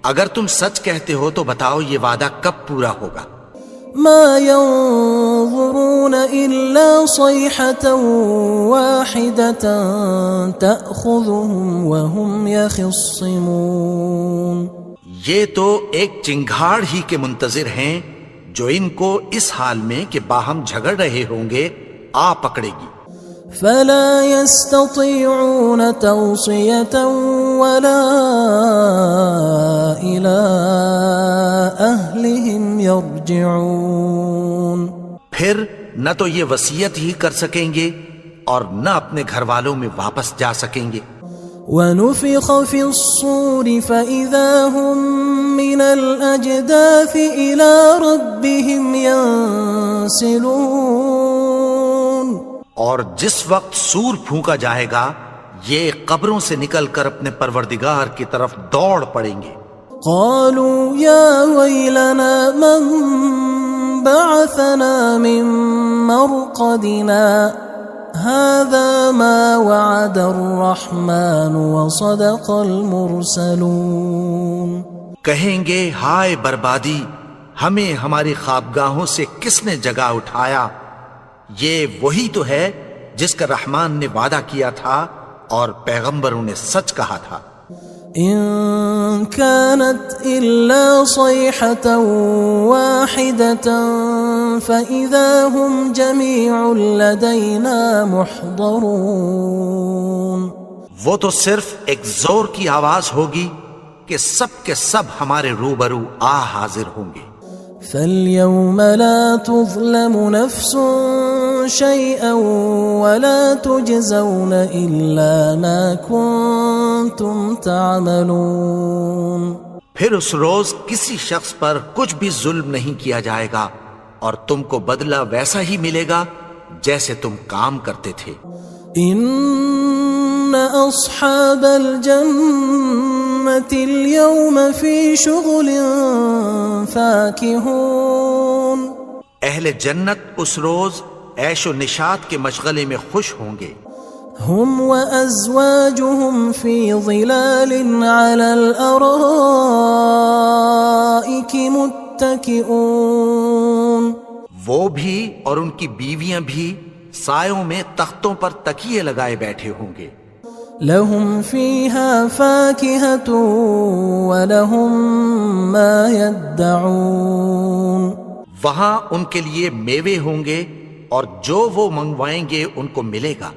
اگر تم سچ کہتے ہو تو بتاؤ یہ وعدہ کب پورا ہوگا. ما ينظرون إلا صيحة واحدة تأخذهم وهم يخصمون. یہ تو ایک چنگھاڑ ہی کے منتظر ہیں جو ان کو اس حال میں کہ باہم جھگڑ رہے ہوں گے آ پکڑے گی. فلا يستطيعون توصية ولا إلى أهلهم يرجعون. پھر نہ تو یہ وصیت ہی کر سکیں گے اور نہ اپنے گھر والوں میں واپس جا سکیں گے. ونفخ في الصور فإذا هم من الأجداث إلى ربهم ينسلون. اور جس وقت سور پھونکا جائے گا یہ قبروں سے نکل کر اپنے پروردگار کی طرف دوڑ پڑیں گے. قالوا يا ويلنا من بعثنا من مرقدنا هذا ما وعد الرحمن وصدق المرسلون. کہیں گے ہائے بربادی، ہمیں ہماری خوابگاہوں سے کس نے جگا اٹھایا؟ یہ وہی تو ہے جس کا رحمان نے وعدہ کیا تھا اور پیغمبروں نے سچ کہا تھا. إن كانت إلا صيحة واحدة فإذا هم جميع لدينا محضرون. وہ تو صرف ایک زور کی آواز ہوگی کہ سب کے سب ہمارے روبرو حاضر ہوں گے. فاليوم لا تظلم نفس شيئا ولا تجزون إلا ما كنتم تعملون. پھر اس روز کسی شخص پر کچھ بھی ظلم نہیں کیا جائے گا اور تم کو بدلہ ویسا ہی ملے گا جیسے تم کام کرتے تھے. ان اصحاب الجنة اليوم في شغل فاكهون. اہل جنت اس روز عیش و نشاط کے مشغلے میں خوش ہوں گے. هم وأزواجهم في ظلال على الأرائك متكئون. وہ بھی اور ان کی بیویاں بھی سایوں میں تختوں پر تکیے لگائے بیٹھے ہوں گے. لهم فيها فاكهة ولهم ما يدعون. وہاں ان کے لیے میوے ہوں گے اور جو وہ منگوائیں گے ان کو ملے گا.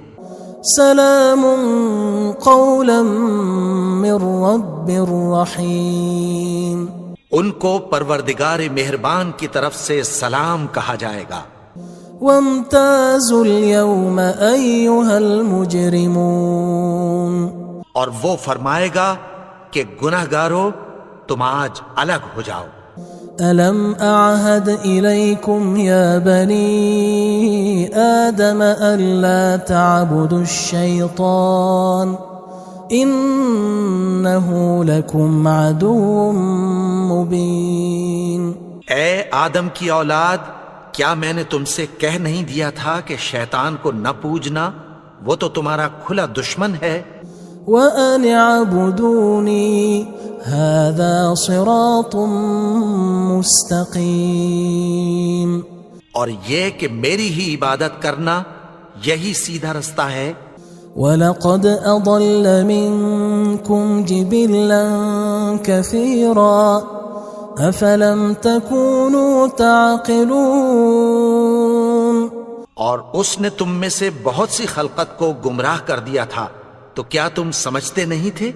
سلام قولا من رب رحیم. ان کو پروردگار مہربان کی طرف سے سلام کہا جائے گا. وامتازوا اليوم أيها المجرمون. اور وہ فرمائے گا کہ گناہگارو تم آج الگ ہو جاؤ. ألم أعهد إليكم يا بني آدم ألا تعبدوا الشيطان إنه لكم عدو مبين. اے آدم کی اولاد، کیا میں نے تم سے کہہ نہیں دیا تھا کہ شیطان کو نہ پوجنا، وہ تو تمہارا کھلا دشمن ہے. وَأَنِ اعْبُدُونِي هَذَا صِرَاطٌ مُسْتَقِيمٌ. اور یہ کہ میری ہی عبادت کرنا یہی سیدھا رستہ ہے. وَلَقَدْ أَضَلَّ مِنكُمْ جِبِلًّا كَثِيرًا أَفَلَمْ تَكُونُوا تَعْقِلُونَ. اور اس نے تم میں سے بہت سی خلقت کو گمراہ کر دیا تھا، تو کیا تم سمجھتے نہیں تھے؟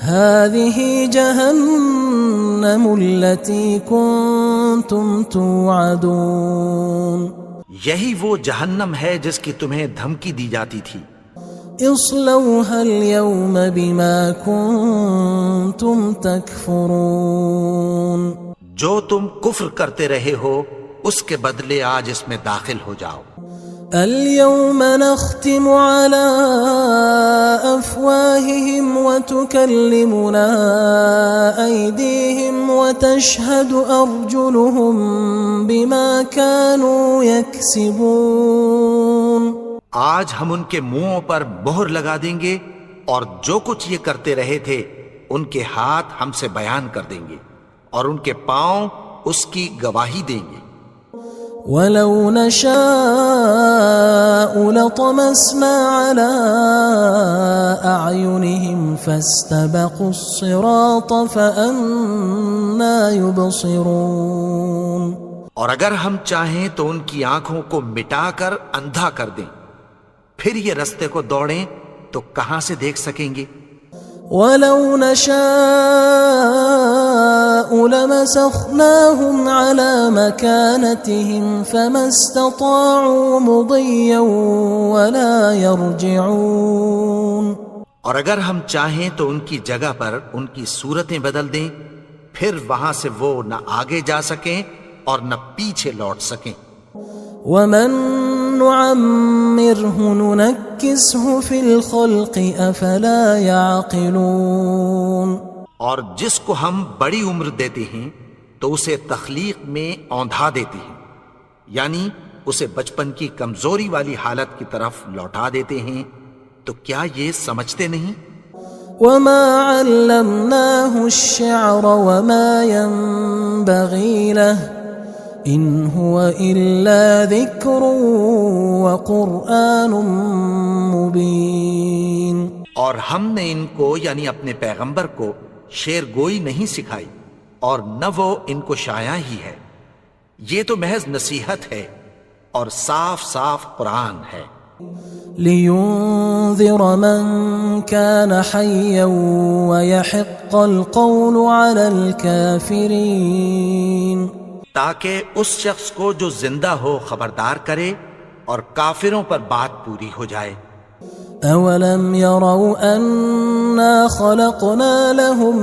هذه جهنم التي كنتم توعدون. یہی وہ جہنم ہے جس کی تمہیں دھمکی دی جاتی تھی. اصلوها اليوم بما كنتم تكفرون. جو تم کفر کرتے رہے ہو اس کے بدلے آج اس میں داخل ہو جاؤ. اليوم نختم على أفواههم وتكلمنا أيديهم وتشهد أرجلهم بما كانوا يكسبون. آج ہم ان کے منہوں پر مہر لگا دیں گے اور جو کچھ یہ کرتے رہے تھے ان کے ہاتھ ہم سے بیان کر دیں گے اور ان کے پاؤں اس کی گواہی دیں گے. وَلَوْ نَشَاءُ لَطَمَسْنَا عَلَىٰ أَعْيُنِهِمْ فَاسْتَبَقُوا الصِّرَاطَ فَأَنَّىٰ يُبْصِرُونَ. اور اگر ہم چاہیں تو ان کی آنکھوں کو مٹا کر اندھا کر دیں، پھر یہ رستے کو دوڑیں تو کہاں سے دیکھ سکیں گے. وَلَوْ نَشَاءُ لَمَسَخْنَاهُمْ عَلَىٰ مَكَانَتِهِمْ فَمَا اسْتَطَاعُوا مُضِيًّا وَلَا يَرْجِعُونَ. اور اگر ہم چاہیں تو ان کی جگہ پر ان کی صورتیں بدل دیں، پھر وہاں سے وہ نہ آگے جا سکیں اور نہ پیچھے لوٹ سکیں. وَمَن نُعَمِّرْهُ نُنَكِّسْهُ فِي الْخَلْقِ أَفَلَا يَعْقِلُونَ. اور جس کو ہم بڑی عمر دیتے ہیں تو اسے تخلیق میں اوندھا دیتے ہیں، یعنی اسے بچپن کی کمزوری والی حالت کی طرف لوٹا دیتے ہیں. تو کیا یہ سمجھتے نہیں؟ وَمَا عَلَّمْنَاهُ الشِّعْرَ وَمَا يَنبَغِي لَهُ إِنْ هُوَ إِلَّا ذِكْرٌ وَقُرْآنٌ مُبِينٌ. اور ہم نے ان کو یعنی اپنے پیغمبر کو شعر گوئی نہیں سکھائی اور نہ وہ ان کو شایع ہی ہے. یہ تو محض نصیحت ہے اور صاف صاف قرآن ہے. لِيُنذِرَ مَن كَانَ حَيًّا وَيَحِقَّ الْقَوْلُ عَلَى الْكَافِرِينَ. تاکہ اس شخص کو جو زندہ ہو خبردار کرے اور کافروں پر بات پوری ہو جائے۔ أولم يروا أنا خلقنا لهم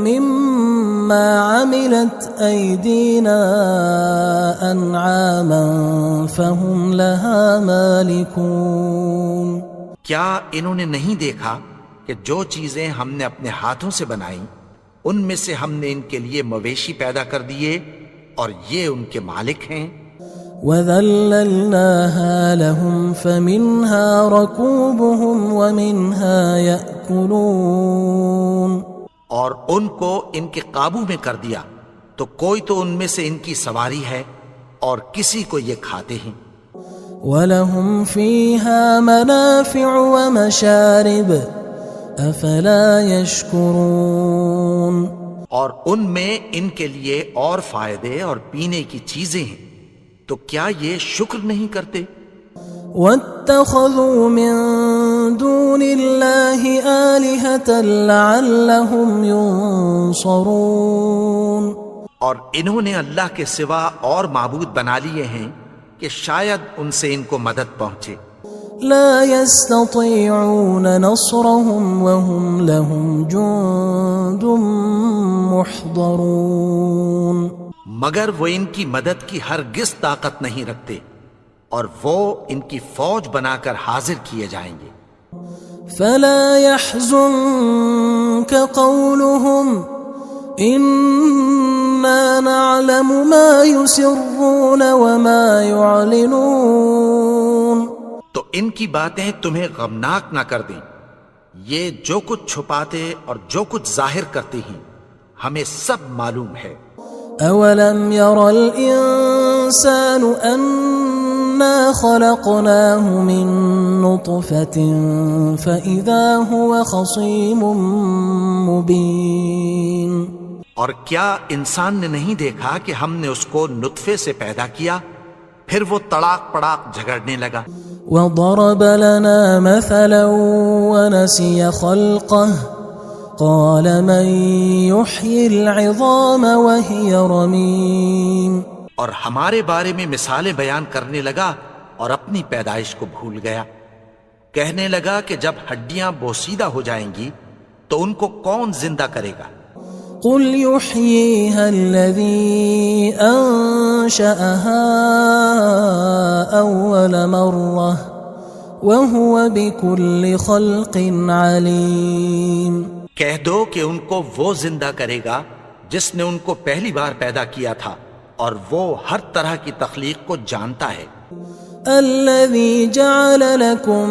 مما عملت أيدينا أنعاما فهم لها مالكون؟ کیا انہوں نے نہیں دیکھا کہ جو چیزیں ہم نے اپنے ہاتھوں سے بنائیں ان میں سے ہم نے ان کے لیے مویشی پیدا کر دیے اور یہ ان کے مالک ہیں۔ وَذَلَّلْنَاهَا لَهُمْ فَمِنْهَا رَكُوبُهُمْ وَمِنْهَا يَأْكُلُونَ، اور ان کو ان کے قابو میں کر دیا تو کوئی تو ان میں سے ان کی سواری ہے اور کسی کو یہ کھاتے ہیں۔ وَلَهُمْ فِيهَا مَنَافِعُ وَمَشَارِبُ أَفَلَا يَشْكُرُونَ، اور ان میں ان کے لیے اور فائدے اور پینے کی چیزیں ہیں، تو کیا یہ شکر نہیں کرتے؟ وَاتَّخَذُوا مِن دُونِ اللَّهِ آلِهَةً لَعَلَّهُمْ يُنصَرُونَ، اور انہوں نے اللہ کے سوا اور معبود بنا لیے ہیں کہ شاید ان سے ان کو مدد پہنچے۔ لا يستطيعون نصرهم وهم لهم جند محضرون، مگر وہ ان کی مدد کی ہرگز طاقت نہیں رکھتے اور وہ ان کی فوج بنا کر حاضر کیے جائیں گے۔ فلا يحزنك قولهم إنا نعلم ما يسرون وما يعلنون، تو ان کی باتیں تمہیں غمناک نہ کر دیں، یہ جو کچھ چھپاتے اور جو کچھ ظاہر کرتے ہیں ہمیں سب معلوم ہے۔ أولم ير الإنسان أنا خلقناه من نطفة فإذا هو خصيم مبين، اور کیا انسان نے نہیں دیکھا کہ ہم نے اس کو نطفے سے پیدا کیا پھر وہ تڑاک پڑاک جھگڑنے لگا۔ وضرب لنا مثلا ونسي خلقه قال من يحيي العظام وهي رميم، اور ہمارے بارے میں مثالیں بیان کرنے لگا اور اپنی پیدائش کو بھول گیا۔ کہنے لگا کہ جب ہڈیاں بوسیدہ ہو جائیں گی تو ان کو کون زندہ کرے گا؟ قل يحييها الذي أنشأها أول مرة وهو بكل خلق عليم، کہہ دو کہ ان کو وہ زندہ کرے گا جس نے ان کو پہلی بار پیدا کیا تھا اور وہ ہر طرح کی تخلیق کو جانتا ہے۔ الذي جعل لكم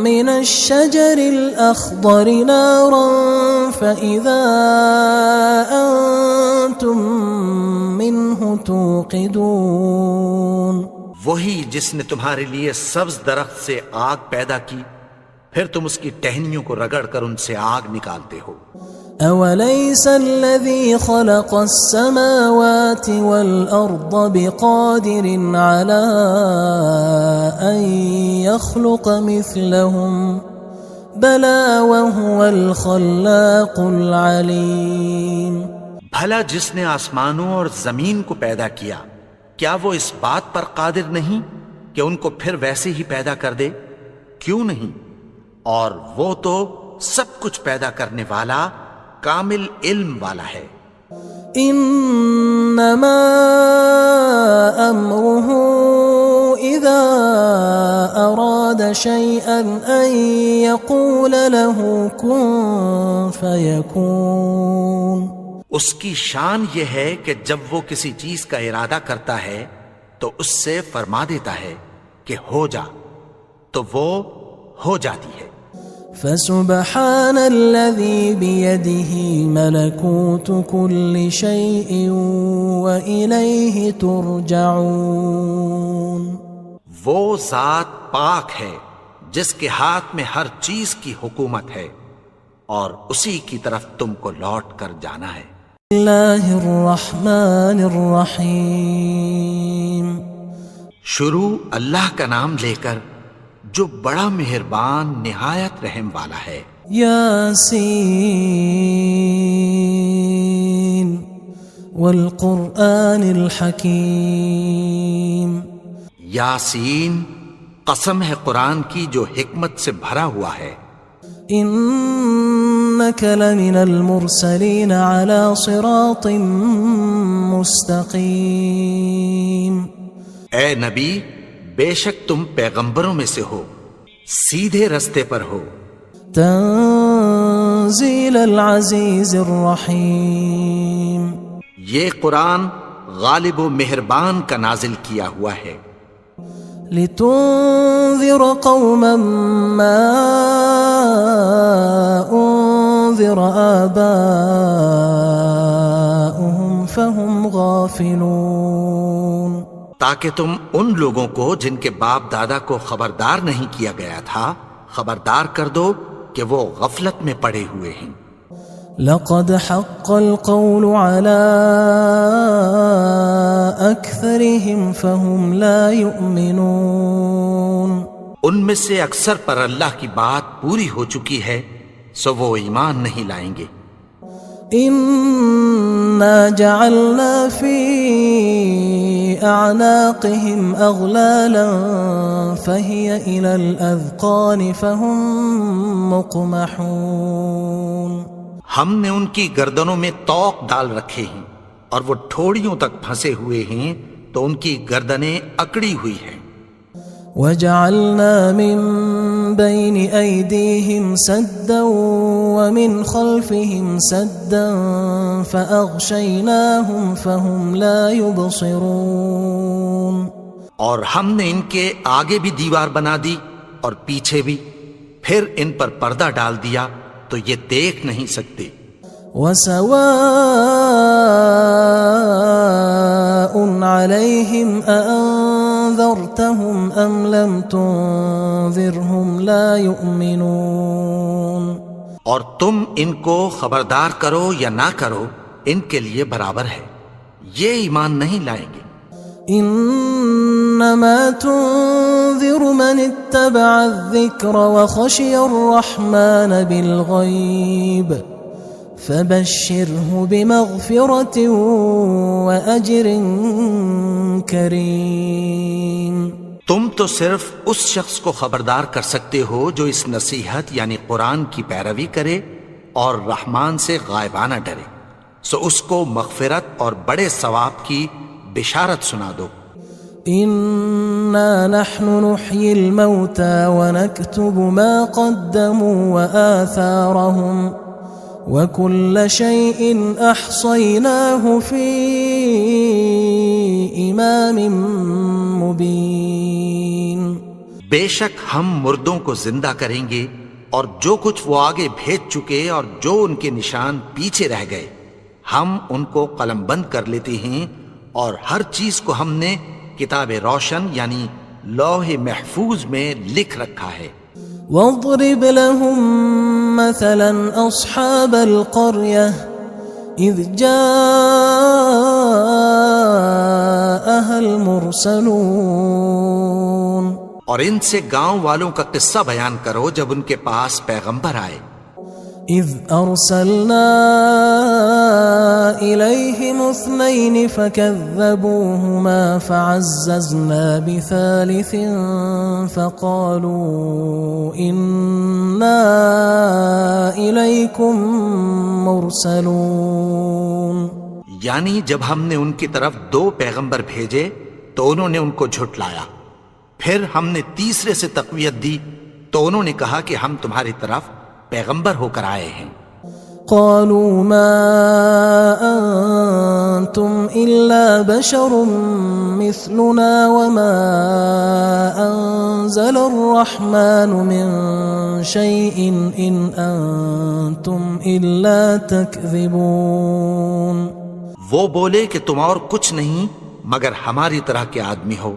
من الشجر الأخضر نارا فإذا أنتم منه توقدون، وہی جس نے تمہارے لیے سبز درخت سے آگ پیدا کی پھر تم اس کی ٹہنیوں کو رگڑ کر ان سے آگ نکالتے ہو۔ أوليس الذي خلق السماوات والأرض بقادر على أن يخلق مثلهم بلى وهو الخلاق العليم، بھلا جس نے آسمانوں اور زمین کو پیدا کیا کیا وہ اس بات پر قادر نہیں کہ ان کو پھر ویسے ہی پیدا کر دے؟ کیوں نہیں؟ اور وہ تو سب کچھ پیدا کرنے والا کامل علم والا ہے۔ انما امره اذا اراد شيئا ان يقول له كن فيكون، اس کی شان یہ ہے کہ جب وہ کسی چیز کا ارادہ کرتا ہے تو اس سے فرما دیتا ہے کہ ہو جا، تو وہ ہو جاتی ہے۔ فسبحان الذي بيده ملكوت كل شيء وإليه ترجعون، وہ ذات پاک ہے جس کے ہاتھ میں ہر چیز کی حکومت ہے اور اسی کی طرف تم کو لوٹ کر جانا ہے۔ اللہ الرحمن الرحیم، شروع اللہ کا نام لے کر جو بڑا مہربان نہایت رحم والا ہے۔ یاسین والقرآن الحکیم، یاسین قسم ہے قرآن کی جو حکمت سے بھرا ہوا ہے. إنك لمن المرسلين على صراط مستقيم. اے نبی، بے شک تم پیغمبروں میں سے ہو، سیدھے رستے پر ہو. تنزيل العزيز الرحيم. یہ قرآن غالب و مہربان کا نازل کیا ہوا ہے. لتنذر قوما ما أنذر آباؤهم فهم غافلون. تاکہ تم ان لوگوں کو جن کے باپ دادا کو خبردار نہیں کیا گیا تھا خبردار کر دو کہ وہ غفلت میں پڑے ہوئے ہیں. لقد حق القول على أكثرهم فهم لا يؤمنون. ان میں سے اکثر پر اللہ کی بات پوری ہو چکی ہے سو وہ ایمان نہیں لائیں گے. إنا جعلنا في أعناقهم أغلالا فهي إلى الأذقان فهم مقمحون. ہم نے ان کی گردنوں میں طوق ڈال رکھے ہیں اور وہ ٹھوڑیوں تک پھنسے ہوئے ہیں تو ان کی گردنیں اکڑی ہوئی ہیں. وجعلنا من بين أيديهم سدا ومن خلفهم سدا فأغشيناهم فهم لا يبصرون. اور ہم نے ان کے آگے بھی دیوار بنا دی اور پیچھے بھی، پھر ان پر پردہ ڈال دیا تو یہ دیکھ نہیں سکتے. وسواء عليهم أأنذرتهم أم لم تنذرهم لا يؤمنون. اور تم ان کو خبردار کرو یا نہ کرو ان کے لیے برابر ہے، یہ ایمان نہیں لائیں گے. انما تنذر من اتبع الذکر وخشی الرحمن بالغیب فبشره بمغفرة وأجر کریم. تم تو صرف اس شخص کو خبردار کر سکتے ہو جو اس نصیحت یعنی قرآن کی پیروی کرے اور رحمان سے غائبانہ ڈرے، سو اس کو مغفرت اور بڑے ثواب کی بشارت سنا دو. انا نحن نحيي الموتى ونكتب ما قدموا وآثارهم وكل شيء احصيناه في امام مبين. بے شک ہم مردوں کو زندہ کریں گے اور جو کچھ وہ آگے بھیج چکے اور جو ان کے نشان پیچھے رہ گئے ہم ان کو قلم بند کر لیتے ہیں اور ہر چیز کو ہم نے کتاب روشن یعنی لوح محفوظ میں لکھ رکھا ہے. واضرب لهم مثلا اصحاب القرية اذ جاءها المرسلون. اور ان سے گاؤں والوں کا قصہ بیان کرو جب ان کے پاس پیغمبر آئے. اذ ارسلنا الیہم اثنین فکذبوہما فعززنا بثالث فقالوا انا الیکم مرسلون. یعنی جب ہم نے ان کی طرف 2 پیغمبر بھیجے تو انہوں نے ان کو جھٹلایا، پھر ہم نے تیسرے سے تقویت دی تو انہوں نے کہا کہ ہم تمہاری طرف پیغمبر ہو کر آئے ہیں. قالوا ما انتم الا بشر مثلنا وما انزل الرحمن من شيء ان انتم الا تكذبون. وہ بولے کہ تم اور کچھ نہیں مگر ہماری طرح کے آدمی ہو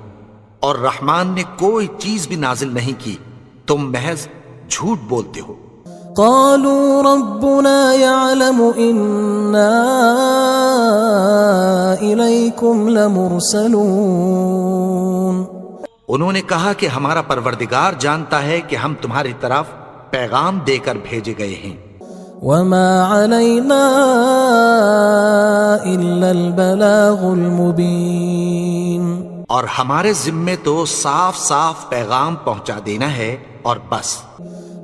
اور رحمان نے کوئی چیز بھی نازل نہیں کی، تم محض جھوٹ بولتے ہو. قالوا ربنا يعلم إنا إليكم لمرسلون. انہوں نے کہا کہ ہمارا پروردگار جانتا ہے کہ ہم تمہاری طرف پیغام دے کر بھیجے گئے ہیں. وما علينا إلا البلاغ المبين. اور ہمارے ذمے تو صاف صاف پیغام پہنچا دینا ہے اور بس.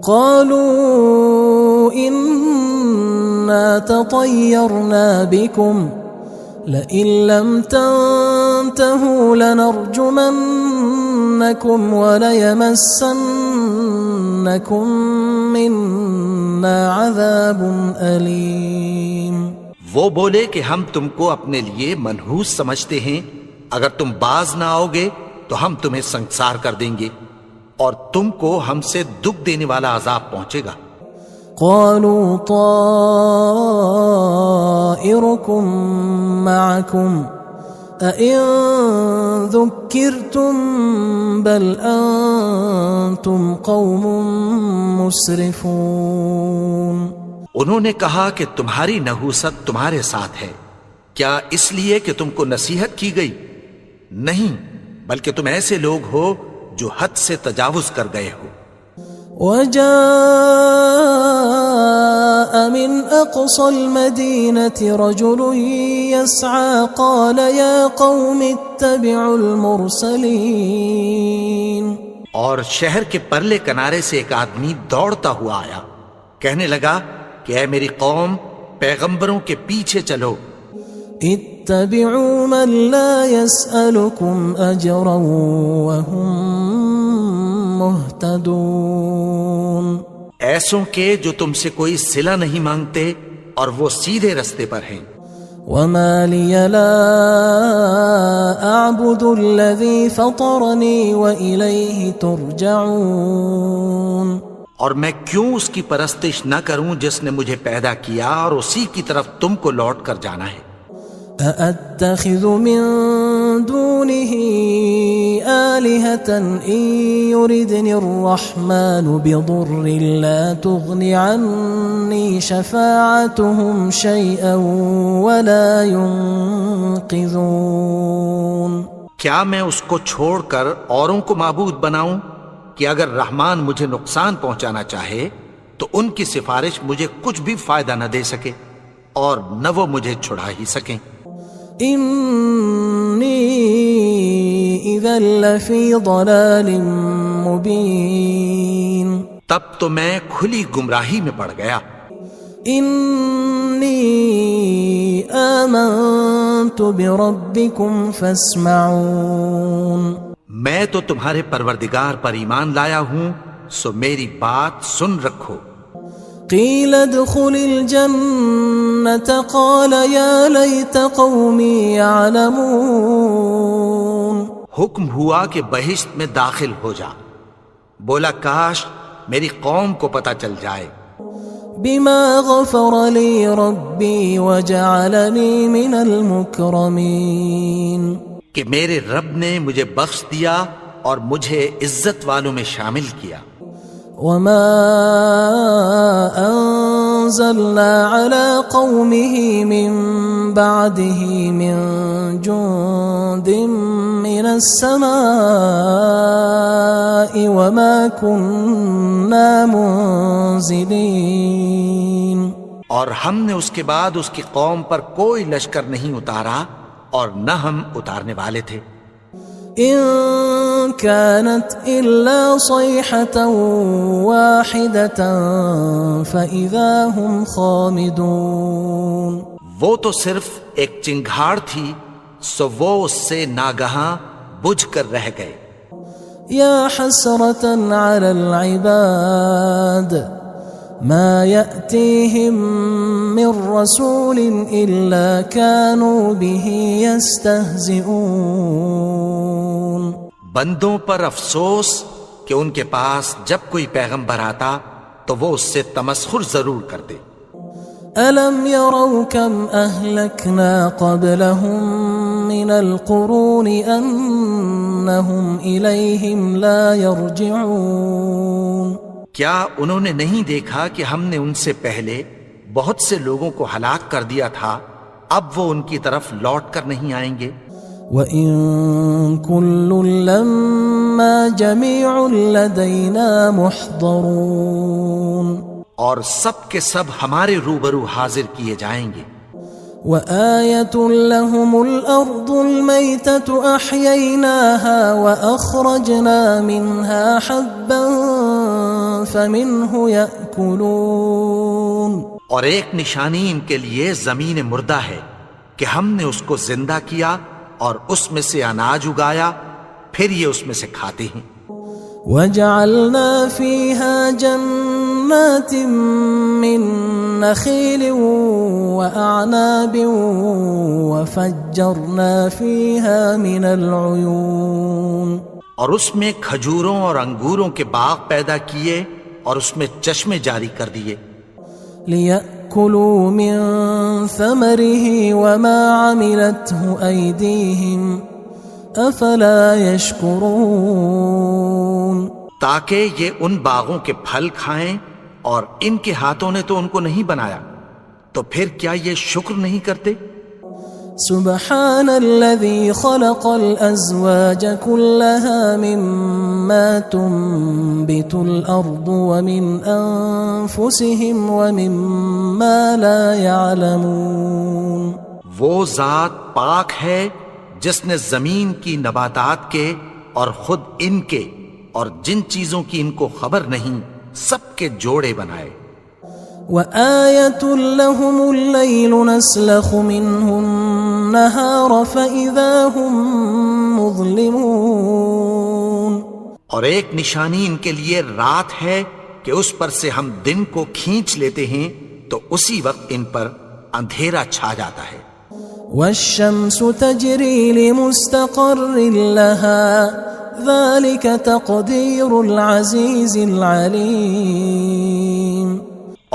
قالوا إنا تطيرنا بكم لئن لم تنتهوا لنرجمنكم وليمسنكم منا عذاب أليم. وہ بولے کہ ہم تم کو اپنے لیے منحوس سمجھتے ہیں، اگر تم باز نہ آؤ گے تو ہم تمہیں سنگسار کر دیں گے اور تم کو ہم سے دکھ دینے والا عذاب پہنچے گا. قالوا طائركم معكم أئن ذكرتم بل أنتم قوم مسرفون. انہوں نے کہا کہ تمہاری نحوست تمہارے ساتھ ہے، کیا اس لیے کہ تم کو نصیحت کی گئی؟ نہیں، بلکہ تم ایسے لوگ ہو جو حد سے تجاوز کر گئے ہو. وجاء من أقصى المدينة رجل يسعى قال يا قوم اتبعوا المرسلين. اور شہر کے پرلے کنارے سے ایک آدمی دوڑتا ہوا آیا، کہنے لگا کہ اے میری قوم، پیغمبروں کے پیچھے چلو. اتبعوا من لا يسألكم أجرا وهم مهتدون. ایسوں کے جو تم سے کوئی صلہ نہیں مانگتے اور وہ سیدھے رستے پر ہیں. وما لي لا أعبد الذي فطرني وإليه ترجعون. اور میں کیوں اس کی پرستش نہ کروں جس نے مجھے پیدا کیا اور اسی کی طرف تم کو لوٹ کر جانا ہے. أأتخذ من دونه آلهة إن يردني الرحمن بضر لا تغن عني شفاعتهم شيئا ولا ينقذون. کیا میں اس کو چھوڑ کر اوروں کو معبود بناؤں کہ اگر رحمان مجھے نقصان پہنچانا چاہے تو ان کی سفارش مجھے کچھ بھی فائدہ نہ دے سکے اور نہ وہ مجھے چھڑا ہی سکیں. إني إذا لفي ضلال مبين. تب تو میں کھلی گمراہی میں پڑ گیا. إني آمنت بربكم فاسمعون. میں تو تمہارے پروردگار پر ایمان لایا ہوں، سو میری بات سن رکھو. قيل ادخل الجنة قال يا ليت قومي يعلمون. حکم ہوا کہ بہشت میں داخل ہو جا. بولا کاش میری قوم کو پتہ چل جائے. بما غفر لي ربي وجعلني من المكرمين. کہ میرے رب نے مجھے بخش دیا اور مجھے عزت والوں میں شامل کیا. وما أنزلنا على قومه من بعده من جند من السماء وما كنا منزلين. اور ہم نے اس کے بعد اس کی قوم پر کوئی لشکر نہیں اتارا اور نہ ہم اتارنے والے تھے. إن كانت إلا صيحة واحدة فإذا هم خامدون. وہ تو صرف ایک چنگھاڑ تھی، سو وہ اس سے ناگہاں بجھ کر رہ گئے. يا حسرة على العباد ما يأتيهم من رسول إلا كانوا به يستهزئون. بندوں پر افسوس کہ ان کے پاس جب کوئی پیغمبر آتا تو وہ اس سے تمسخر ضرور کرتے. ألم يروا كم أهلكنا قبلهم من القرون أنهم إليهم لا يرجعون. کیا انہوں نے نہیں دیکھا کہ ہم نے ان سے پہلے بہت سے لوگوں کو ہلاک کر دیا تھا، اب وہ ان کی طرف لوٹ کر نہیں آئیں گے. وَإِن كُلٌّ لَمَّا جَمِيعٌ لَدَيْنَا مُحْضَرُونَ. اور سب کے سب ہمارے روبرو حاضر کیے جائیں گے. وآية لهم الأرض الميتة أحييناها وأخرجنا منها حبا فمنه يأكلون. اور ایک نشانی ان کے لیے زمین مردہ ہے کہ ہم نے اس کو زندہ کیا اور اس میں سے اناج اگایا، پھر یہ اس میں سے کھاتے ہیں. وجعلنا فيها جنات من نخيل وأعناب وفجرنا فيها من العيون. اور اس میں کھجوروں اور انگوروں کے باغ پیدا کیے اور اس میں چشمے جاری کر دیے. ليأكلوا من ثمره وما عملته أيديهم أفلا يشكرون. تاکہ یہ ان باغوں کے پھل کھائیں، اور ان کے ہاتھوں نے تو ان کو نہیں بنایا، تو پھر کیا یہ شکر نہیں کرتے؟ سبحان الذي خلق الأزواج كلها مما تنبت الأرض ومن أنفسهم ومما لا يعلمون. وہ ذات پاک ہے جس نے زمین کی نباتات کے اور خود ان کے اور جن چیزوں کی ان کو خبر نہیں سب کے جوڑے بنائے. وآية لهم الليل نسلخ منه النهار فإذا هم مظلمون. اور ایک نشانی ان کے لیے رات ہے کہ اس پر سے ہم دن کو کھینچ لیتے ہیں تو اسی وقت ان پر اندھیرا چھا جاتا ہے. والشمس تجري لمستقر لها ذلك تقدير العزيز العليم.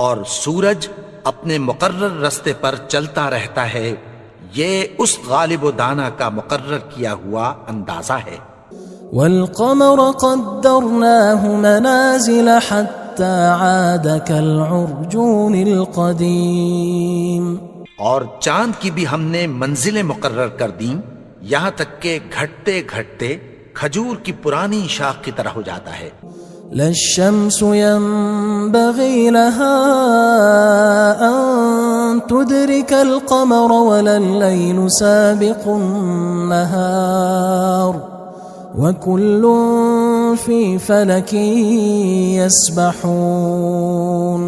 اور سورج اپنے مقرر رستے پر چلتا رہتا ہے، یہ اس غالب و دانا کا مقرر کیا ہوا اندازہ ہے. والقمر قدرناه منازل حتى عاد كالعرجون القديم. اور چاند کی بھی ہم نے منزلیں مقرر کر دیں، یہاں تک کہ گھٹتے گھٹتے کھجور کی پرانی شاخ کی طرح ہو جاتا ہے. لا الشمس ينبغي لها أن تدرك القمر ولا الليل سابق النهار وكل في فلك يسبحون.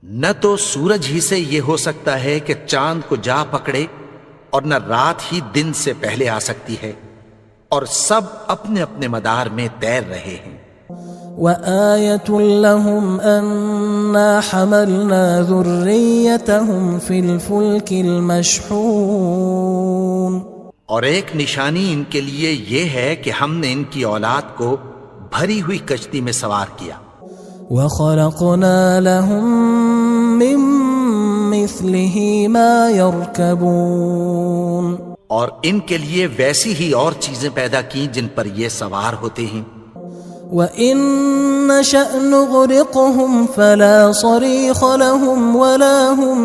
نہ تو سورج ہی سے یہ ہو سکتا ہے کہ چاند کو جا پکڑے، اور نہ رات ہی دن سے پہلے آ سکتی ہے، اور سب اپنے اپنے مدار میں تیر رہے ہیں. وآية لهم أنا حملنا ذريتهم في الفلك المشحون. اور ایک نشانی ان کے لیے یہ ہے کہ ہم نے ان کی اولاد کو بھری ہوئی کشتی میں سوار کیا. وخلقنا لهم من مثله ما يركبون. اور ان کے لیے ویسی ہی اور چیزیں پیدا کی جن پر یہ سوار ہوتے ہیں. وَإِن نَّشَأْ نُغْرِقْهُمْ فَلَا صَرِيخَ لَهُمْ وَلَا هُمْ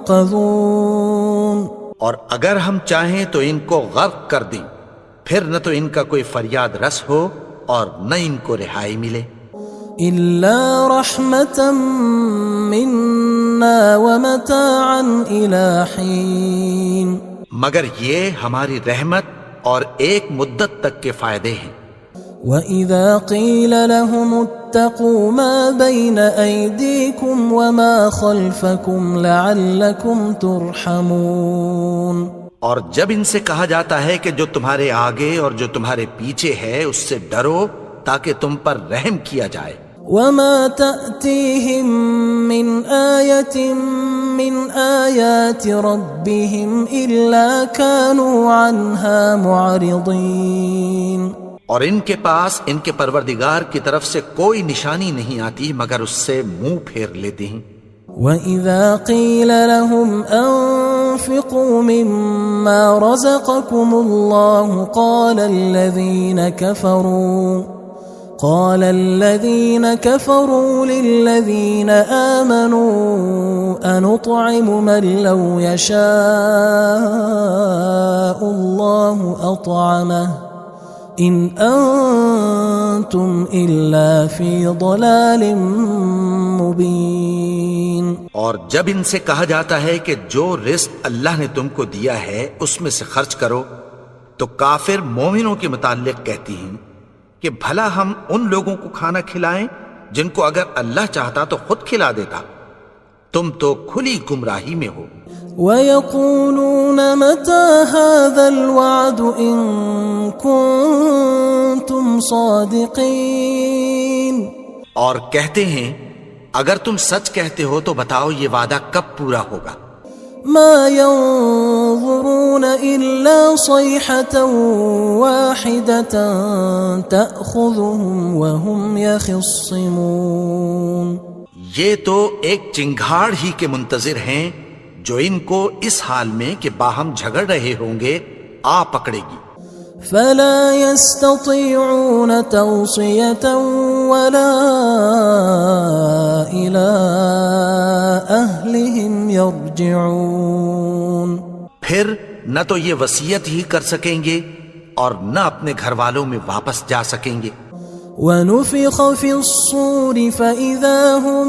يُنقَذُونَ. اور اگر ہم چاہیں تو ان کو غرق کر دیں، پھر نہ تو ان کا کوئی فریاد رس ہو اور نہ ان کو رہائی ملے. إِلَّا رَحْمَةً مِنَّا وَمَتَاعًا إِلَى حِينٍ. مگر یہ ہماری رحمت اور ایک مدت تک کے فائدے ہیں. وَإِذَا قِيلَ لَهُمُ اتَّقُوا مَا بَيْنَ أَيْدِيكُمْ وَمَا خَلْفَكُمْ لَعَلَّكُمْ تُرْحَمُونَ. اور جب ان سے کہا جاتا ہے کہ جو تمہارے آگے اور جو تمہارے پیچھے ہے اس سے ڈرو تاکہ تم پر رحم کیا جائے. وَمَا تَأْتِيهِم مِّنْ آيَةٍ مِّنْ آيَاتِ رَبِّهِمْ إِلَّا كَانُوا عَنْهَا مُعْرِضِينَ. اور ان کے پاس ان کے پروردگار کی طرف سے کوئی نشانی نہیں آتی مگر اس سے منہ پھیر لیتے ہیں. وَإِذَا قِيلَ لَهُمْ أَنفِقُوا مِمَّا رَزَقَكُمُ اللَّهُ قَالَ الَّذِينَ كَفَرُوا لِلَّذِينَ آمَنُوا أَنُطْعِمُ مَن لَّوْ يَشَاءُ اللَّهُ أَطْعَمَهُ إن أنتم إلا في ضلال مبين. اور جب ان سے کہا جاتا ہے کہ جو رزق اللہ نے تم کو دیا ہے اس میں سے خرچ کرو، تو کافر مومنوں کے متعلق کہتی ہیں کہ بھلا ہم ان لوگوں کو کھانا کھلائیں جن کو اگر اللہ چاہتا تو خود کھلا دیتا. تم تو کھلی گمراہی میں ہو. وَيَقُولُونَ مَتَى هَذَا الْوَعْدُ إِن كُنتُمْ صَادِقِينَ. اور کہتے ہیں اگر تم سچ کہتے ہو تو بتاؤ یہ وعدہ کب پورا ہوگا. مَا يَنظُرُونَ إِلَّا صَيْحَةً وَاحِدَةً تَأْخُذُهُمْ وَهُمْ يَخِصِّمُونَ. یہ تو ایک چنگھاڑ ہی کے منتظر ہیں جو ان کو اس حال میں کہ باہم جھگڑ رہے ہوں گے آ پکڑے گی. فلا يستطيعون توصية ولا إلى أهلهم يرجعون. پھر نہ تو یہ وصیت ہی کر سکیں گے اور نہ اپنے گھر والوں میں واپس جا سکیں گے. ونفخ في الصور فإذا هم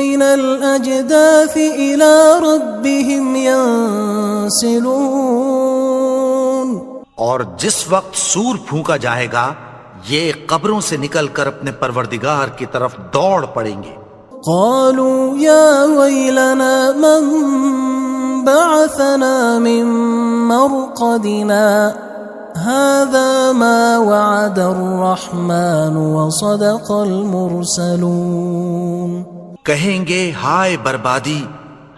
من الأجداث إلى ربهم ينسلون. اور جس وقت سور پھونکا جائے گا یہ قبروں سے نکل کر اپنے پروردگار کی طرف دوڑ پڑیں گے. قالوا يا ويلنا من بعثنا من مرقدنا هذا ما وعد الرحمن وصدق المرسلون. کہیں گے ہائے بربادی،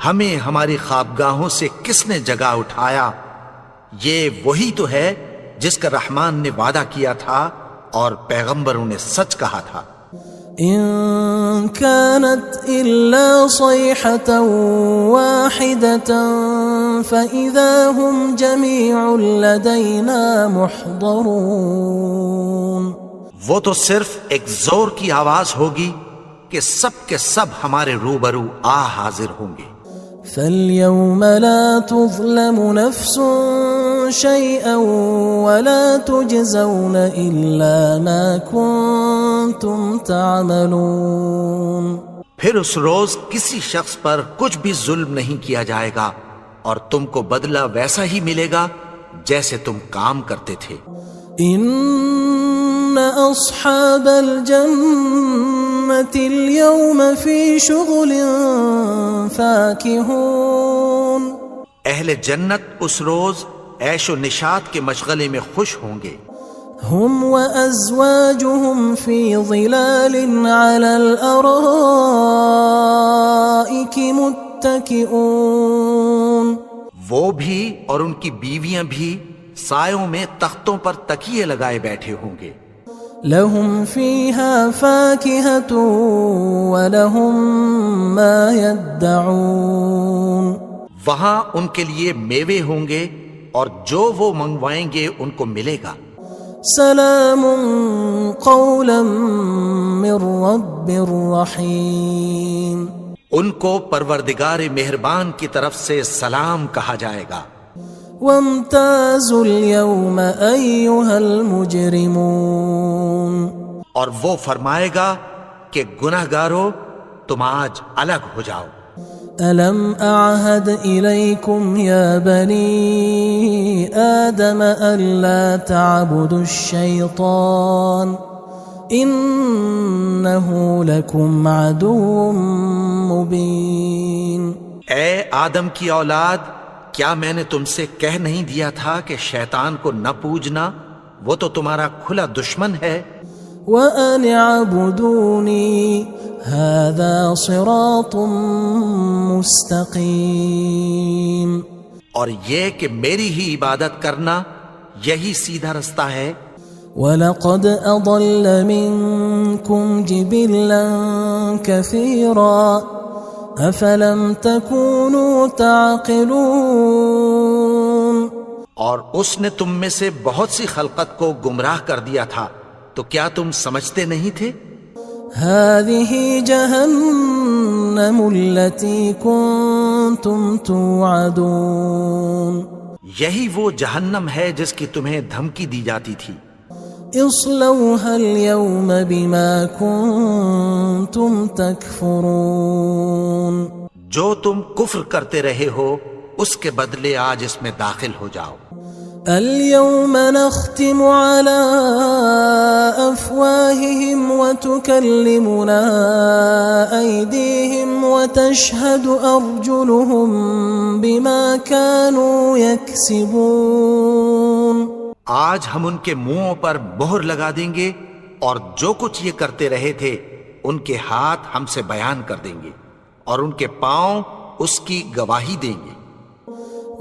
ہمیں ہماری خوابگاہوں سے کس نے جگا اٹھایا. یہ وہی تو ہے جس کا رحمان نے وعدہ کیا تھا اور پیغمبروں نے سچ کہا تھا. إن كانت إلا صيحة واحدة فإذا هم جميع لدينا محضرون. وہ تو صرف ایک زور کی آواز ہوگی کہ سب کے سب ہمارے روبرو آ حاضر ہوں گے. فاليوم لا تظلم نفس شيئا ولا تجزون إلا ما كنتم تعملون. پھر اس روز کسی شخص پر کچھ بھی ظلم نہیں کیا جائے گا اور تم کو بدلہ ویسا ہی ملے گا جیسے تم کام کرتے تھے. إن أصحاب الجنة اليوم في شغل فاكهون. اہل جنت اس روز عیش و نشاط کے مشغلے میں خوش ہوں گے. هم وأزواجهم في ظلال على الأرائك متكئون. وہ بھی اور ان کی بیویاں بھی سایوں میں تختوں پر تکیے لگائے بیٹھے ہوں گے. لهم فيها فاكهة ولهم ما يدعون. وہاں ان کے لیے میوے ہوں گے اور جو وہ منگوائیں گے ان کو ملے گا. سلام قولا من رب رحیم. ان کو پروردگار مہربان کی طرف سے سلام کہا جائے گا. وامتازوا اليوم أيها المجرمون. اور وہ فرمائے گا کہ گناہگارو تم آج الگ ہو جاؤ. ألم أعهد إليكم يا بني آدم ألا تعبدوا الشيطان إنه لكم عدو مبين. اے آدم کی اولاد، کیا میں نے تم سے کہہ نہیں دیا تھا کہ شیطان کو نہ پوجنا، وہ تو تمہارا کھلا دشمن ہے. وَأَنِ اعْبُدُونِي هَذَا صِرَاطٌ مُسْتَقِيمٌ. اور یہ کہ میری ہی عبادت کرنا یہی سیدھا رستہ ہے. وَلَقَدْ أَضَلَّ مِنْكُمْ جِبِلًّا كَثِيرًا أَفَلَمْ تَكُونُوا تَعْقِلُونَ. اور اس نے تم میں سے بہت سی خلقت کو گمراہ کر دیا تھا، تو کیا تم سمجھتے نہیں تھے؟ هذه جهنم التي كنتم توعدون. یہی وہ جہنم ہے جس کی تمہیں دھمکی دی جاتی تھی. اصلوها اليوم بما كنتم تكفرون جو تم کفر کرتے رہے ہو اس کے بدلے آج اس میں داخل ہو جاؤ. اليوم نختم على أفواههم وتكلمنا أيديهم وتشهد أرجلهم بما كانوا يكسبون. آج ہم ان کے منہوں پر مہر لگا دیں گے اور جو کچھ یہ کرتے رہے تھے ان کے ہاتھ ہم سے بیان کر دیں گے اور ان کے پاؤں اس کی گواہی دیں گے.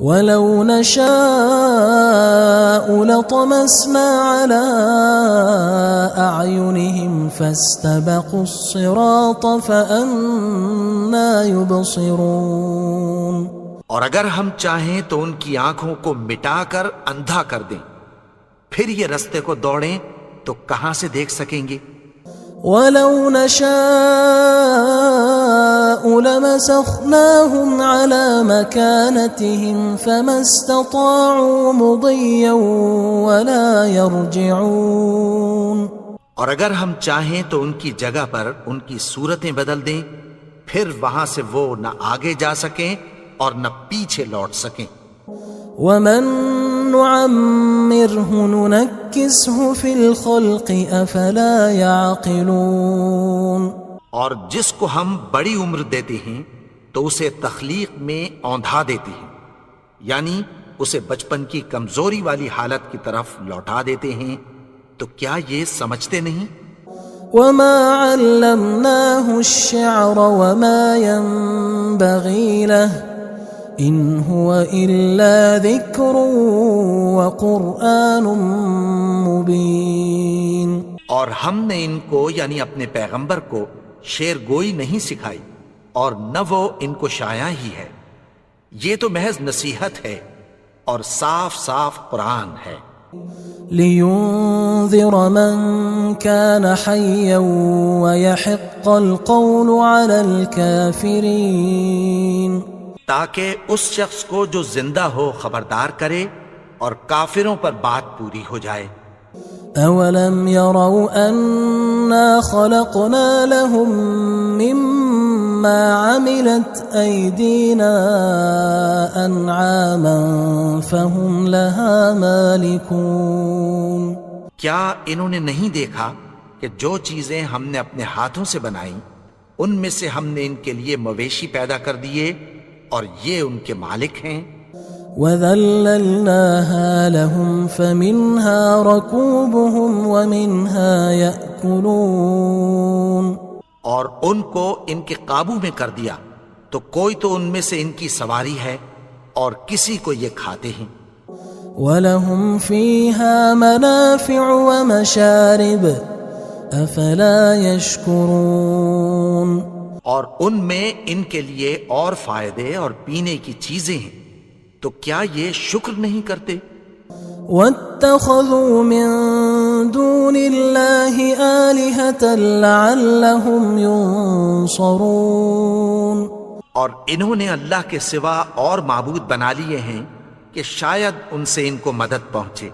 وَلَوْ نَشَاءُ لَطَمَسْنَا عَلَىٰ أَعْيُنِهِمْ فَاسْتَبَقُوا الصِّرَاطَ فَأَنَّىٰ يُبْصِرُونَ. اور اگر ہم چاہیں تو ان کی آنکھوں کو مٹا کر اندھا کر دیں، پھر یہ رستے کو دوڑیں تو کہاں سے دیکھ سکیں گے. وَلَوْ نَشَاءُ لَمَسَخْنَاهُمْ عَلَىٰ مَكَانَتِهِمْ فَمَا اسْتَطَاعُوا مُضِيًّا وَلَا يَرْجِعُونَ. اور اگر ہم چاہیں تو ان کی جگہ پر ان کی صورتیں بدل دیں، پھر وہاں سے وہ نہ آگے جا سکیں اور نہ پیچھے لوٹ سکیں. وَمَن نُعَمِّرْهُ نُنَكِّسْهُ فِي الْخَلْقِ أَفَلَا يَعْقِلُونَ. اور جس کو ہم بڑی عمر دیتے ہیں تو اسے تخلیق میں اوندھا دیتے ہیں، یعنی اسے بچپن کی کمزوری والی حالت کی طرف لوٹا دیتے ہیں. تو کیا یہ سمجھتے نہیں؟ وَمَا عَلَّمْنَاهُ الشِّعْرَ وَمَا يَنبَغِي لَهُ إِنْ هُوَ إِلَّا ذِكْرٌ وَقُرْآنٌ مُبِينٌ. اور ہم نے ان کو یعنی اپنے پیغمبر کو شعر گوئی نہیں سکھائی اور نہ وہ ان کو شاعر ہی ہے، یہ تو محض نصیحت ہے اور صاف صاف قرآن ہے. لِيُنذِرَ مَن كَانَ حَيًّا وَيَحِقَّ الْقَوْلُ عَلَى الْكَافِرِينَ. تاکہ اس شخص کو جو زندہ ہو خبردار کرے اور کافروں پر بات پوری ہو جائے. أَوَلَمْ يَرَوْا أَنَّا خَلَقْنَا لَهُم مِّمَّا عَمِلَتْ أَيْدِينَا أَنْعَامًا فَهُمْ لَهَا مَالِكُونَ. کیا انہوں نے نہیں دیکھا کہ جو چیزیں ہم نے اپنے ہاتھوں سے بنائیں ان میں سے ہم نے ان کے لیے مویشی پیدا کر دیے اور یہ ان کے مالک ہیں. وَذَلَّلْنَاهَا لَهُمْ فَمِنْهَا رَكُوبُهُمْ وَمِنْهَا يَأْكُلُونَ. اور ان کو ان کے قابو میں کر دیا تو کوئی تو ان میں سے ان کی سواری ہے اور کسی کو یہ کھاتے ہیں. وَلَهُمْ فِيهَا مَنَافِعُ وَمَشَارِبُ أَفَلَا يَشْكُرُونَ. اور ان میں ان کے لیے اور فائدے اور پینے کی چیزیں ہیں، تو کیا یہ شکر نہیں کرتے؟ وَاتَّخَذُوا مِن دُونِ اللَّهِ آلِهَةً لَعَلَّهُمْ يُنصَرُونَ. اور انہوں نے اللہ کے سوا اور معبود بنا لیے ہیں کہ شاید ان سے ان کو مدد پہنچے.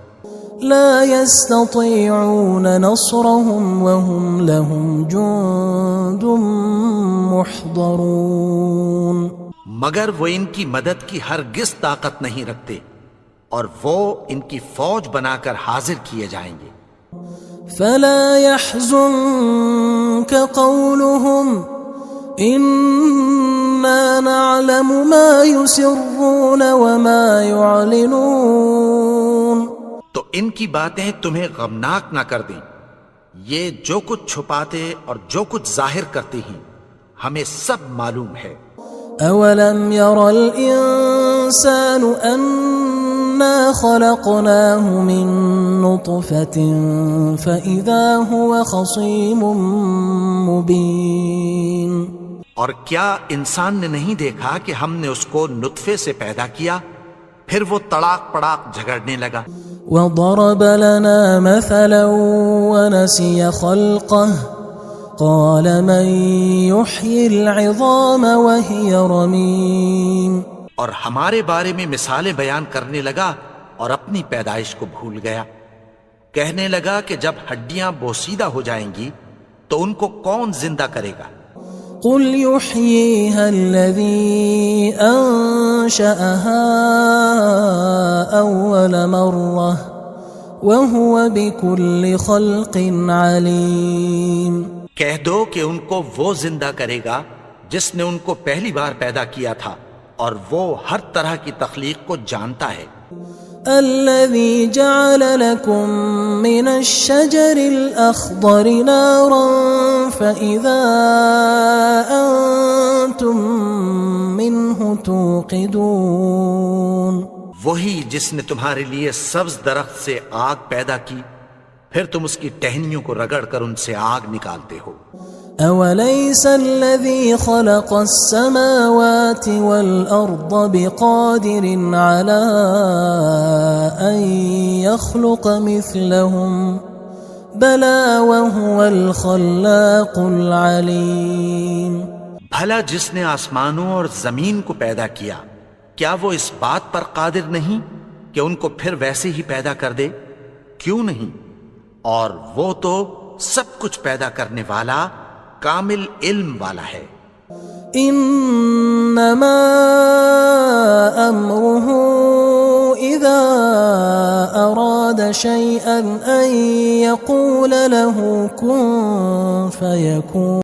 لا يستطيعون نصرهم وهم لهم جند محضرون. مگر وہ ان کی مدد کی ہرگز طاقت نہیں رکھتے اور وہ ان کی فوج بنا کر حاضر کیے جائیں گے. فلا يحزنك قولهم إنا نعلم ما يسرون وما يعلنون. تو ان کی باتیں تمہیں غمناک نہ کر دیں، یہ جو کچھ چھپاتے اور جو کچھ ظاہر کرتے ہیں ہمیں سب معلوم ہے. أَوَلَمْ يَرَ الْإِنسَانُ أَنَّا خَلَقْنَاهُ مِن نُّطْفَةٍ فَإِذَا هُوَ خَصِيمٌ مُّبِينٌ. اور کیا انسان نے نہیں دیکھا کہ ہم نے اس کو نطفے سے پیدا کیا، پھر وہ تڑاک پڑاک جھگڑنے لگا. وَضَرَبَ لَنَا مَثَلًا وَنَسِيَ خَلْقَهُ قَالَ مَن يُحْيِي الْعِظَامَ وَهِيَ رَمِيمٌ. اور ہمارے بارے میں مثالیں بیان کرنے لگا اور اپنی پیدائش کو بھول گیا. کہنے لگا کہ جب ہڈیاں بوسیدہ ہو جائیں گی تو ان کو کون زندہ کرے گا؟ قل يحييها الذي أنشأها أول مرة وهو بكل خلق عليم۔ کہہ دو کہ ان کو وہ زندہ کرے گا جس نے ان کو پہلی بار پیدا کیا تھا اور وہ ہر طرح کی تخلیق کو جانتا ہے۔ الذي جعل لكم من الشجر الأخضر نارا فإذا أنتم منه توقدون۔ وہی جس نے تمہارے لیے سبز درخت سے آگ پیدا کی، پھر تم اس کی ٹہنیوں کو رگڑ کر ان سے آگ نکالتے ہو۔ أوليس الذي خلق السماوات والأرض بقادر على أن يخلق مثلهم بلى وهو الخلاق العليم۔ بھلا جس نے آسمانوں اور زمین کو پیدا کیا، کیا وہ اس بات پر قادر نہیں کہ ان کو پھر ویسے ہی پیدا کر دے؟ کیوں نہیں؟ اور وہ تو سب کچھ پیدا کرنے والا، کامل علم والا ہے۔ انما امره اذا اراد شيئا ان يقول له كن فيكون۔